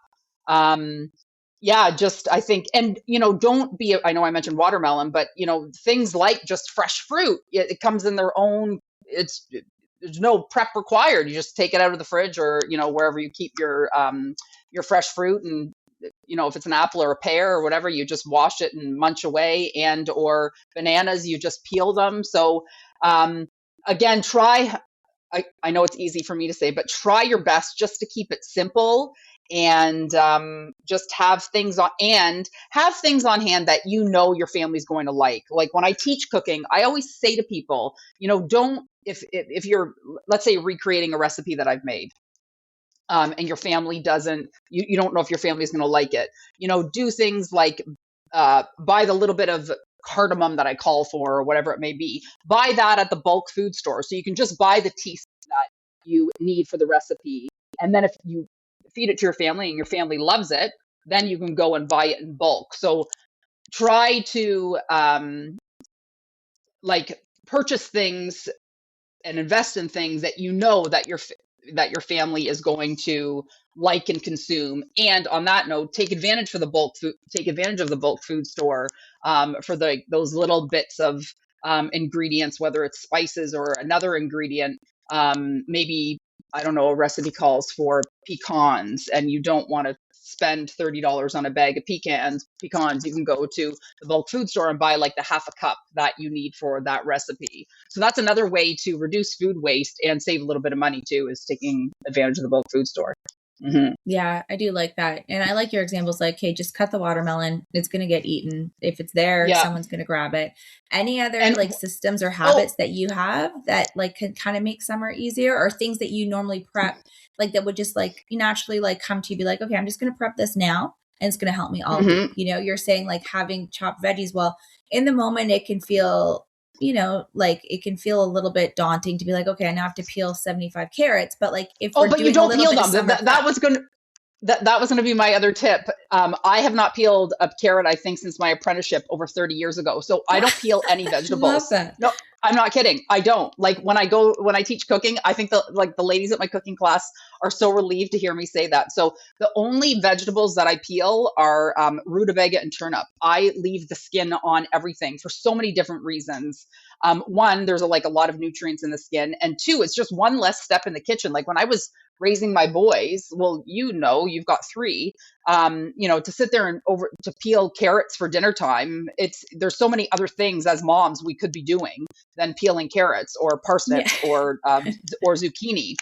Um, yeah, just I think, and don't be. I know I mentioned watermelon, but things like just fresh fruit. It comes in their own. There's no prep required. You just take it out of the fridge or wherever you keep your fresh fruit, and if it's an apple or a pear or whatever, you just wash it and munch away. And or bananas, you just peel them. So again, try. I know it's easy for me to say, but try your best just to keep it simple and just have things on hand that your family's going to like. Like when I teach cooking, I always say to people, don't if you're, let's say, recreating a recipe that I've made, and your family doesn't, you don't know if your family is going to like it. Do things like buy the little bit of cardamom that I call for, or whatever it may be. Buy that at the bulk food store, so you can just buy the teaspoons that you need for the recipe. And then if you feed it to your family and your family loves it, then you can go and buy it in bulk. So try to like purchase things and invest in things that you know that your family is going to like and consume. And on that note, take advantage of the bulk food store for those little bits of ingredients, whether it's spices or another ingredient. Maybe, I don't know, a recipe calls for pecans, and you don't want to spend $30 on a bag of pecans. You can go to the bulk food store and buy like the half a cup that you need for that recipe. So that's another way to reduce food waste and save a little bit of money too, is taking advantage of the bulk food store. Mm-hmm.
Yeah, I do like that. And I like your examples like, hey, just cut the watermelon. It's going to get eaten. If it's there,
Yeah.
someone's going to grab it. Any other
And
like systems or
oh,
habits that you have that like can kind of make summer easier, or things that you normally prep, like that would just like naturally like come to you, be like, okay, I'm just going to prep this now and it's going to help me all week.
mm-hmm.
You're saying like having chopped veggies. Well, in the moment, it can feel, like it can feel a little bit daunting to be like, okay, I now have to peel 75 carrots. But like if
Oh,
we're
but you
doing a
don't
little
peel
bit of
them.
summer
That
prep.
was going to that was going to be my other tip. I have not peeled a carrot, I think, since my apprenticeship over 30 years ago. So I don't peel any
Love
vegetables.
that.
No, I'm not kidding. I don't. Like when I teach cooking, I think the ladies at my cooking class are so relieved to hear me say that. So the only vegetables that I peel are rutabaga and turnip. I leave the skin on everything for so many different reasons. One, there's a lot of nutrients in the skin, and two, it's just one less step in the kitchen. Like when I was raising my boys, well, you've got three, to sit there and to peel carrots for dinner time. There's so many other things as moms we could be doing than peeling carrots or
Yeah.
parsnips or zucchini.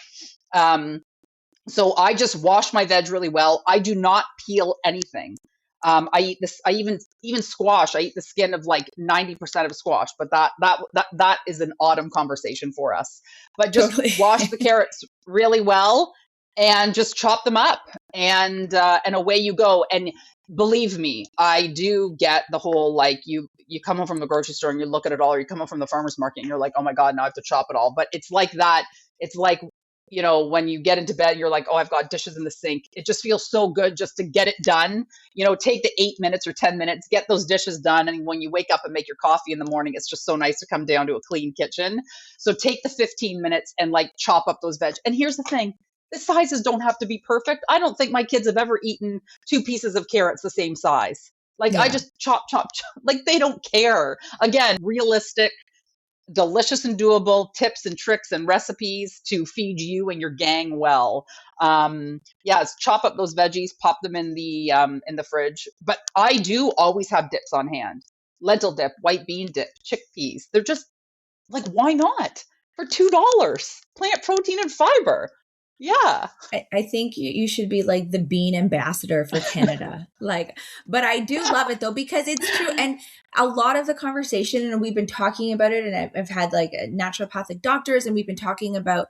So I just wash my veg really well. I do not peel anything. I eat this. I even squash. I eat the skin of like 90% of a squash, but that is an autumn conversation for us. But just
Totally.
wash the carrots really well and just chop them up, and away you go. And believe me, I do get the whole, like, you come home from the grocery store and you look at it all, or you come home from the farmer's market and you're like, oh my God, now I have to chop it all. But it's like that. It's like, when you get into bed, you're like, oh, I've got dishes in the sink. It just feels so good just to get it done. Take the 8 minutes or 10 minutes, get those dishes done. And when you wake up and make your coffee in the morning, it's just so nice to come down to a clean kitchen. So take the 15 minutes and like chop up those veg. And here's the thing. The sizes don't have to be perfect. I don't think my kids have ever eaten 2 pieces of carrots the same size. Like I
Yeah.
just chop, chop, chop. Like they don't care. Again, realistic, delicious and doable tips and tricks and recipes to feed you and your gang well. Yes, chop up those veggies, pop them in the fridge. But I do always have dips on hand. Lentil dip, white bean dip, chickpeas. They're just like, why not? For $2. Plant protein and fiber. Yeah.
I think you should be like the bean ambassador for Canada. But I do love it though, because it's true. And a lot of the conversation, and we've been talking about it, and I've had like naturopathic doctors, and we've been talking about,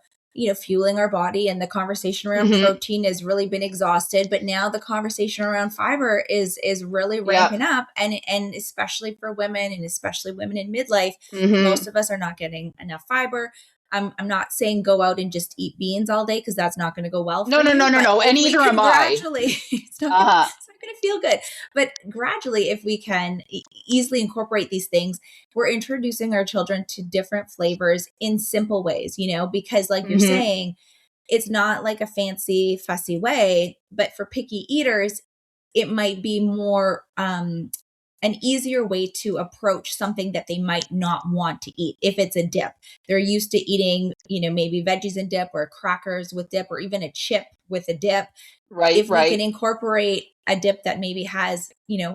fueling our body, and the conversation around
Mm-hmm.
protein has really been exhausted. But now the conversation around fiber is really
Yeah.
ramping up. And especially for women, and especially women in midlife,
Mm-hmm.
most of us are not getting enough fiber. I'm not saying go out and just eat beans all day, because that's not going to go well for
No, no, no,
you.
no,
But
no. And
if we
neither am
can
I.
gradually,
Uh-huh.
it's not going to feel good. But gradually, if we can easily incorporate these things, we're introducing our children to different flavors in simple ways, because like you're
Mm-hmm.
saying, it's not like a fancy, fussy way, but for picky eaters, it might be more an easier way to approach something that they might not want to eat. If it's a dip, they're used to eating, maybe veggies and dip, or crackers with dip, or even a chip with a dip.
Right,
If we can
right.
incorporate a dip that maybe has,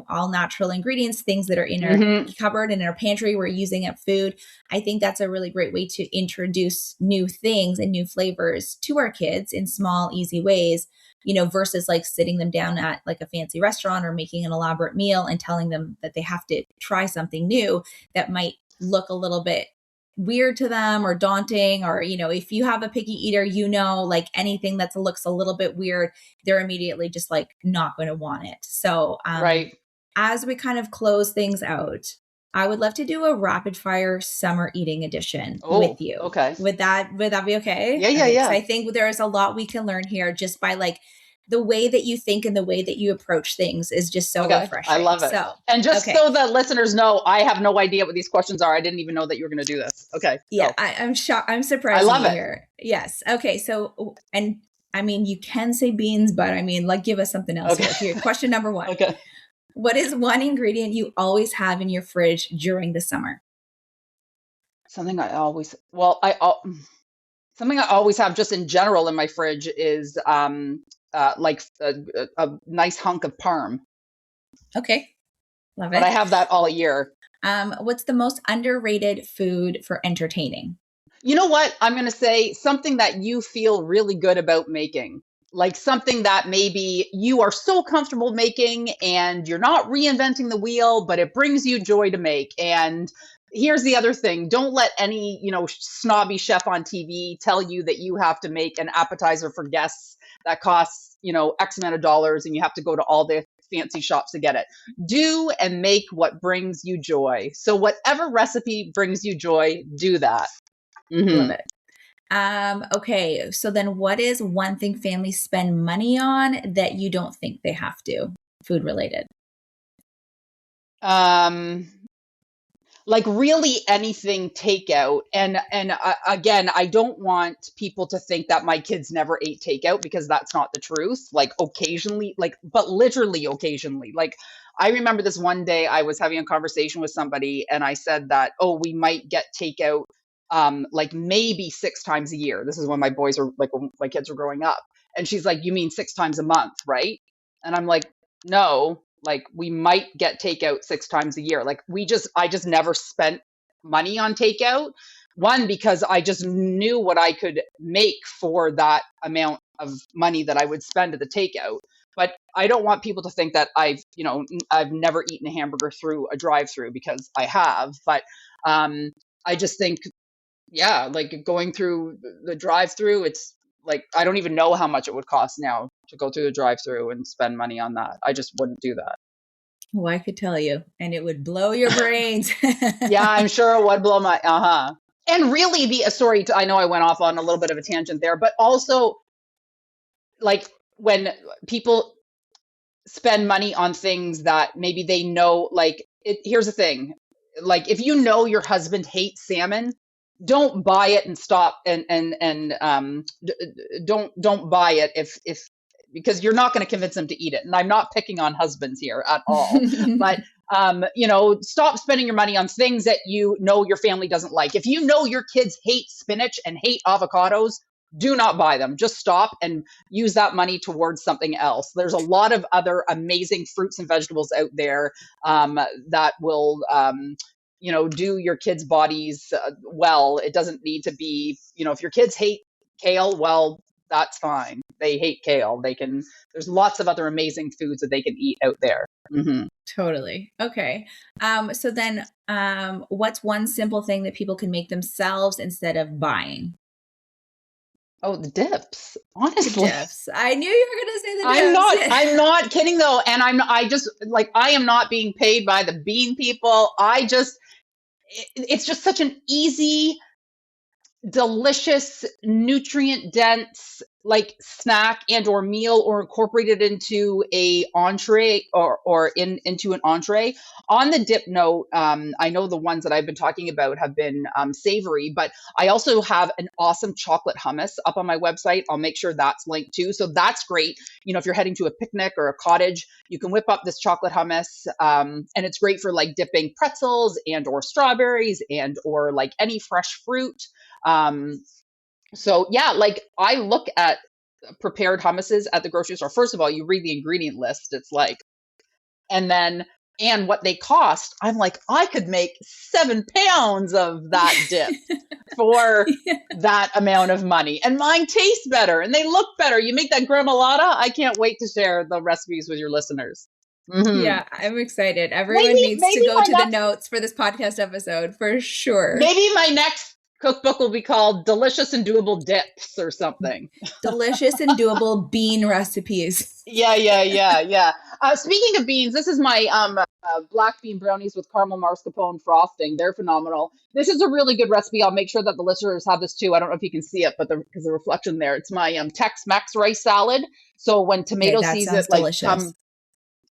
all natural ingredients, things that are in our
Mm-hmm.
cupboard and in our pantry, we're using at food, I think that's a really great way to introduce new things and new flavors to our kids in small, easy ways, versus like sitting them down at like a fancy restaurant or making an elaborate meal and telling them that they have to try something new that might look a little bit weird to them or daunting. Or, if you have a picky eater, like anything that looks a little bit weird, they're immediately just like not going to want it. So,
Right.
as we kind of close things out, I would love to do a rapid fire summer eating edition with
Oh,
you.
okay.
Would that be okay?
Yeah, yeah,
Okay, because
yeah.
I think there is a lot we can learn here just by like the way that you think and the way that you approach things is just so
Okay, I
refreshing.
love it.
So,
And just
okay.
so the listeners know, I have no idea what these questions are. I didn't even know that you were going to do this. Okay,
Yeah,
go.
I'm shocked. I'm
I
surprising
love
you
it.
here. Yes. Okay. So, and I mean, you can say beans, but I mean, like, give us something else
Okay.
here. Question number one.
Okay.
What is one ingredient you always have in your fridge during the summer?
Something I always, something I always have just in general in my fridge is like a nice hunk of parm,
Okay. Love
but I
it.
have that all year.
What's the most underrated food for entertaining?
You know what? I'm going to say something that you feel really good about making. Like something that maybe you are so comfortable making and you're not reinventing the wheel, but it brings you joy to make. And here's the other thing. Don't let any, snobby chef on TV tell you that you have to make an appetizer for guests that costs, X amount of dollars and you have to go to all the fancy shops to get it. Do and make what brings you joy. So whatever recipe brings you joy, do that.
Love
Mm-hmm.
it. Okay. So then what is one thing families spend money on that you don't think they have to, food related?
Um, like really anything takeout. And again, I don't want people to think that my kids never ate takeout because that's not the truth. Like occasionally, but literally occasionally. Like I remember this one day I was having a conversation with somebody and I said that, oh, we might get takeout like maybe 6 times a year. This is when my boys are like when my kids were growing up. And she's like, you mean 6 times a month, right? And I'm like, no, like we might get takeout 6 times a year. Like I just never spent money on takeout. One, because I just knew what I could make for that amount of money that I would spend at the takeout. But I don't want people to think that I've never eaten a hamburger through a drive-through because I have. But I just think, yeah, like going through the drive-through, it's like I don't even know how much it would cost now to go through the drive-through and spend money on that. I just wouldn't do that.
Oh, I could tell you, and it would blow your brains.
Yeah, I'm sure it would blow my And really the sorry, I know I went off on a little bit of a tangent there, but also like when people spend money on things that maybe they know, here's the thing. Like if you know your husband hates salmon, don't buy it and stop don't buy it if because you're not going to convince them to eat it. And I'm not picking on husbands here at all, but stop spending your money on things that you know your family doesn't like. If you know your kids hate spinach and hate avocados, do not buy them. Just stop and use that money towards something else. There's a lot of other amazing fruits and vegetables out there that will do your kids' bodies well. It doesn't need to be, if your kids hate kale, well, that's fine. They hate kale. There's lots of other amazing foods that they can eat out there. Mm-hmm.
Totally. Okay. So then, what's one simple thing that people can make themselves instead of buying?
Oh, the dips. Honestly,
The dips. I knew you were going to say the dips.
I'm not kidding though. And I am not being paid by the bean people. It's just such an easy, delicious, nutrient dense snack and or meal, or incorporated into a entree or into an entree. On the dip note, I know the ones that I've been talking about have been savory, but I also have an awesome chocolate hummus up on my website. I'll make sure that's linked too. So that's great. If you're heading to a picnic or a cottage, you can whip up this chocolate hummus, and it's great for dipping pretzels and or strawberries and or any fresh fruit. So yeah, I look at prepared hummuses at the grocery store. First of all, you read the ingredient list. It's and what they cost. I'm like, I could make 7 pounds of that dip for that amount of money. And mine taste better and they look better. You make that gremolata. I can't wait to share the recipes with your listeners. Mm-hmm.
Yeah, I'm excited. Everyone needs to go to the notes for this podcast episode for sure.
Maybe my next cookbook will be called Delicious and Doable Dips or something.
Delicious and doable bean recipes.
Yeah. Speaking of beans, this is my black bean brownies with caramel mascarpone frosting. They're phenomenal. This is a really good recipe. I'll make sure that the listeners have this too. I don't know if you can see it, but because the reflection there, it's my Tex-Mex rice salad. So when
Okay,
tomato
that
season,
sounds
like
delicious.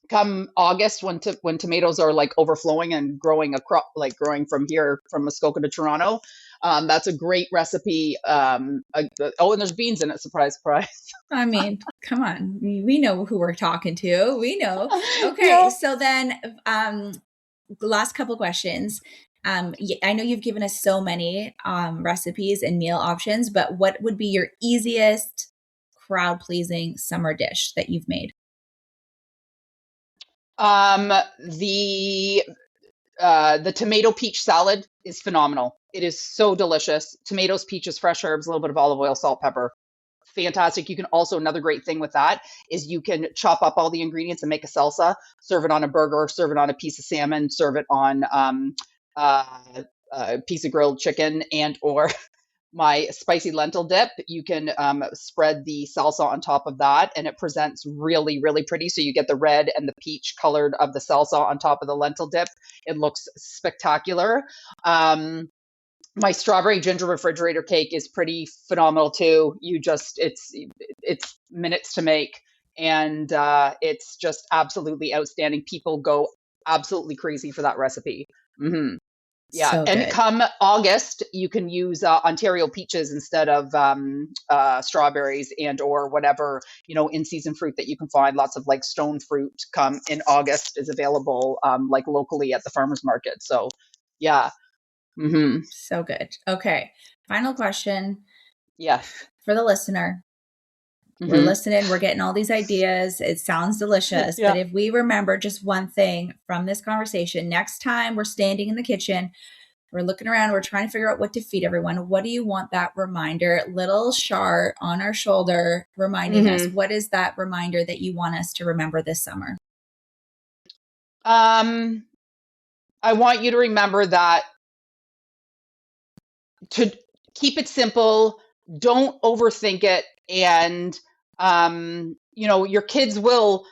come August, when tomatoes are like overflowing and growing like growing from here from Muskoka to Toronto, that's a great recipe. Oh, and there's beans in it. Surprise, surprise.
I mean, come on. We know who we're talking to. We know. Okay,
Yeah.
so then the last couple questions. I know you've given us so many recipes and meal options, but what would be your easiest crowd pleasing summer dish that you've made?
Um, the the tomato peach salad is phenomenal. It is so delicious. Tomatoes, peaches, fresh herbs, a little bit of olive oil, salt, pepper. Fantastic. You can also, another great thing with that is you can chop up all the ingredients and make a salsa, serve it on a burger, serve it on a piece of salmon, serve it on a piece of grilled chicken, and or my spicy lentil dip. You can spread the salsa on top of that, and it presents really, really pretty. So you get the red and the peach colored of the salsa on top of the lentil dip. It looks spectacular. Um, my strawberry ginger refrigerator cake is pretty phenomenal too. It's minutes to make, and it's just absolutely outstanding. People go absolutely crazy for that recipe. Hmm. Yeah,
So
and
good.
come August, you can use Ontario peaches instead of strawberries and or whatever, in season fruit that you can find. Lots of like stone fruit come in August is available like locally at the farmers market. So yeah. Hmm.
So good. Okay. Final question
Yes.
for the listener. We're
Hmm.
listening, we're getting all these ideas. It sounds delicious. But
Yeah.
if we remember just one thing from this conversation, next time we're standing in the kitchen, we're looking around, we're trying to figure out what to feed everyone. What do you want that reminder, little Char on our shoulder, reminding us?
Hmm.
What is that reminder that you want us to remember this summer?
Um, I want you to remember that to keep it simple, don't overthink it, and your kids will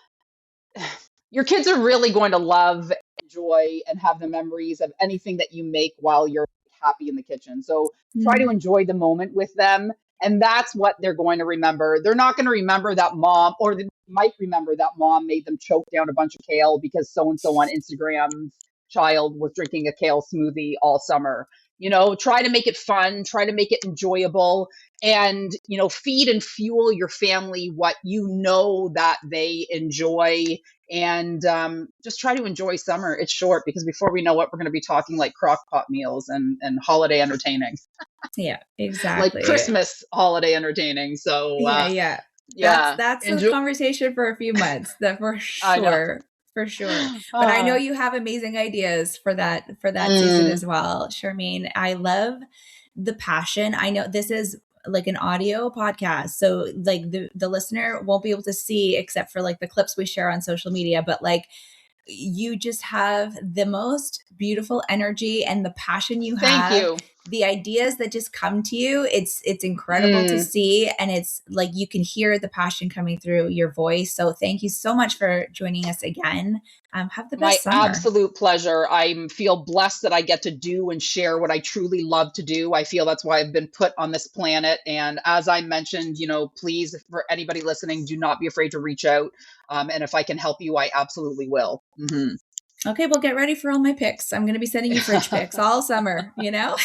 your kids are really going to love, enjoy, and have the memories of anything that you make while you're happy in the kitchen. So try to
Mm,
enjoy the moment with them. And that's what they're going to remember. They're not going to remember that mom, or they might remember that mom made them choke down a bunch of kale because so and so on Instagram's child was drinking a kale smoothie all summer. Try to make it fun, try to make it enjoyable, and, feed and fuel your family what that they enjoy, and just try to enjoy summer. It's short because before we know it, we're going to be talking like crock pot meals and holiday entertaining,
yeah,
like
exactly.
Christmas holiday entertaining. So
Yeah, yeah. That's
yeah,
that's a
enjoy.
conversation for a few months, that for
I know.
sure. For sure. But I know
Uh,
you have amazing ideas for that season
mm,
as well. Charmaine, I love the passion. I know this is like an audio podcast. So like the listener won't be able to see except for like the clips we share on social media, but like you just have the most beautiful energy and the passion you
thank
have,
you.
the ideas that just come to you. It's incredible to
Mm.
see, and it's like you can hear the passion coming through your voice. So thank you so much for joining us again. Have the
My
best summer.
absolute pleasure. I feel blessed that I get to do and share what I truly love to do. I feel that's why I've been put on this planet. And as I mentioned, please, for anybody listening, do not be afraid to reach out. And if I can help you, I absolutely will. Hmm.
Okay, well, get ready for all my picks. I'm going to be sending you fridge picks all summer, you know?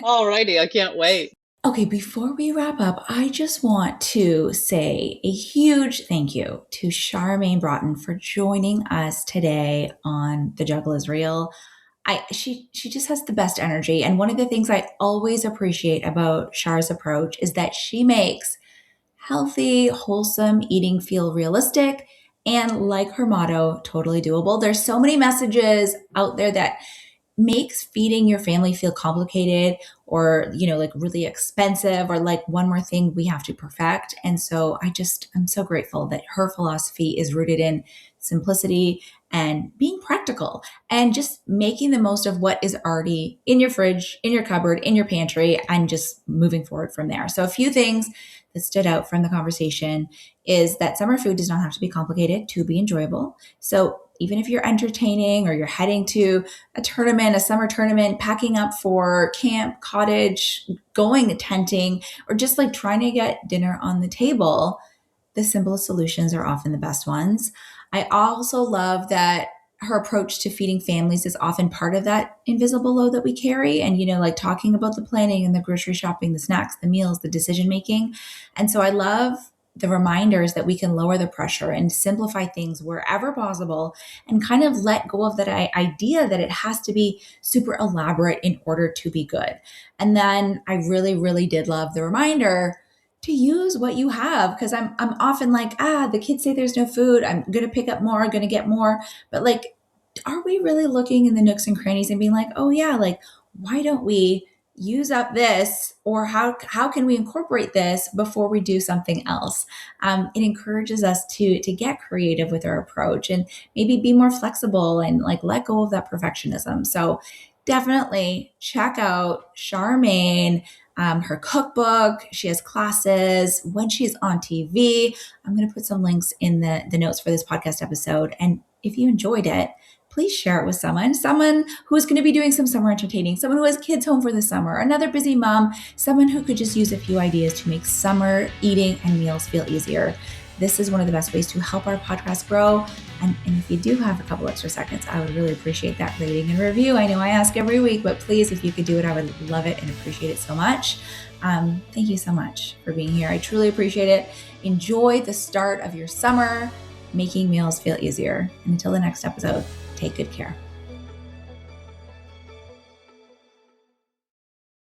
All righty. I can't wait.
Okay, before we wrap up, I just want to say a huge thank you to Charmaine Broughton for joining us today on The Juggle is Real. She just has the best energy, and one of the things I always appreciate about Char's approach is that she makes healthy, wholesome eating feel realistic and, like her motto, totally doable. There's so many messages out there that makes feeding your family feel complicated or like really expensive or like one more thing we have to perfect. And so I'm so grateful that her philosophy is rooted in simplicity and being practical and just making the most of what is already in your fridge, in your cupboard, in your pantry, and just moving forward from there. So a few things that stood out from the conversation is that summer food does not have to be complicated to be enjoyable. So even if you're entertaining or you're heading to a tournament, a summer tournament, packing up for camp, cottage, going tenting, or just like trying to get dinner on the table, the simplest solutions are often the best ones. I also love that her approach to feeding families is often part of that invisible load that we carry. And, like talking about the planning and the grocery shopping, the snacks, the meals, the decision making. And so I love the reminders that we can lower the pressure and simplify things wherever possible and kind of let go of that idea that it has to be super elaborate in order to be good. And then I really, really did love the reminder to use what you have, because I'm often like, the kids say there's no food, I'm going to pick up more, I'm going to get more. But like, are we really looking in the nooks and crannies and being like, oh yeah, like why don't we use up this, or how can we incorporate this before we do something else? It encourages us to get creative with our approach and maybe be more flexible and like let go of that perfectionism. So definitely check out Charmaine, her cookbook. She has classes when she's on TV. I'm going to put some links in the notes for this podcast episode. And if you enjoyed it, please share it with someone who's going to be doing some summer entertaining, someone who has kids home for the summer, another busy mom, someone who could just use a few ideas to make summer eating and meals feel easier. This is one of the best ways to help our podcast grow. And if you do have a couple extra seconds, I would really appreciate that rating and review. I know I ask every week, but please, if you could do it, I would love it and appreciate it so much. Thank you so much for being here. I truly appreciate it. Enjoy the start of your summer, making meals feel easier. And until the next episode, take good care.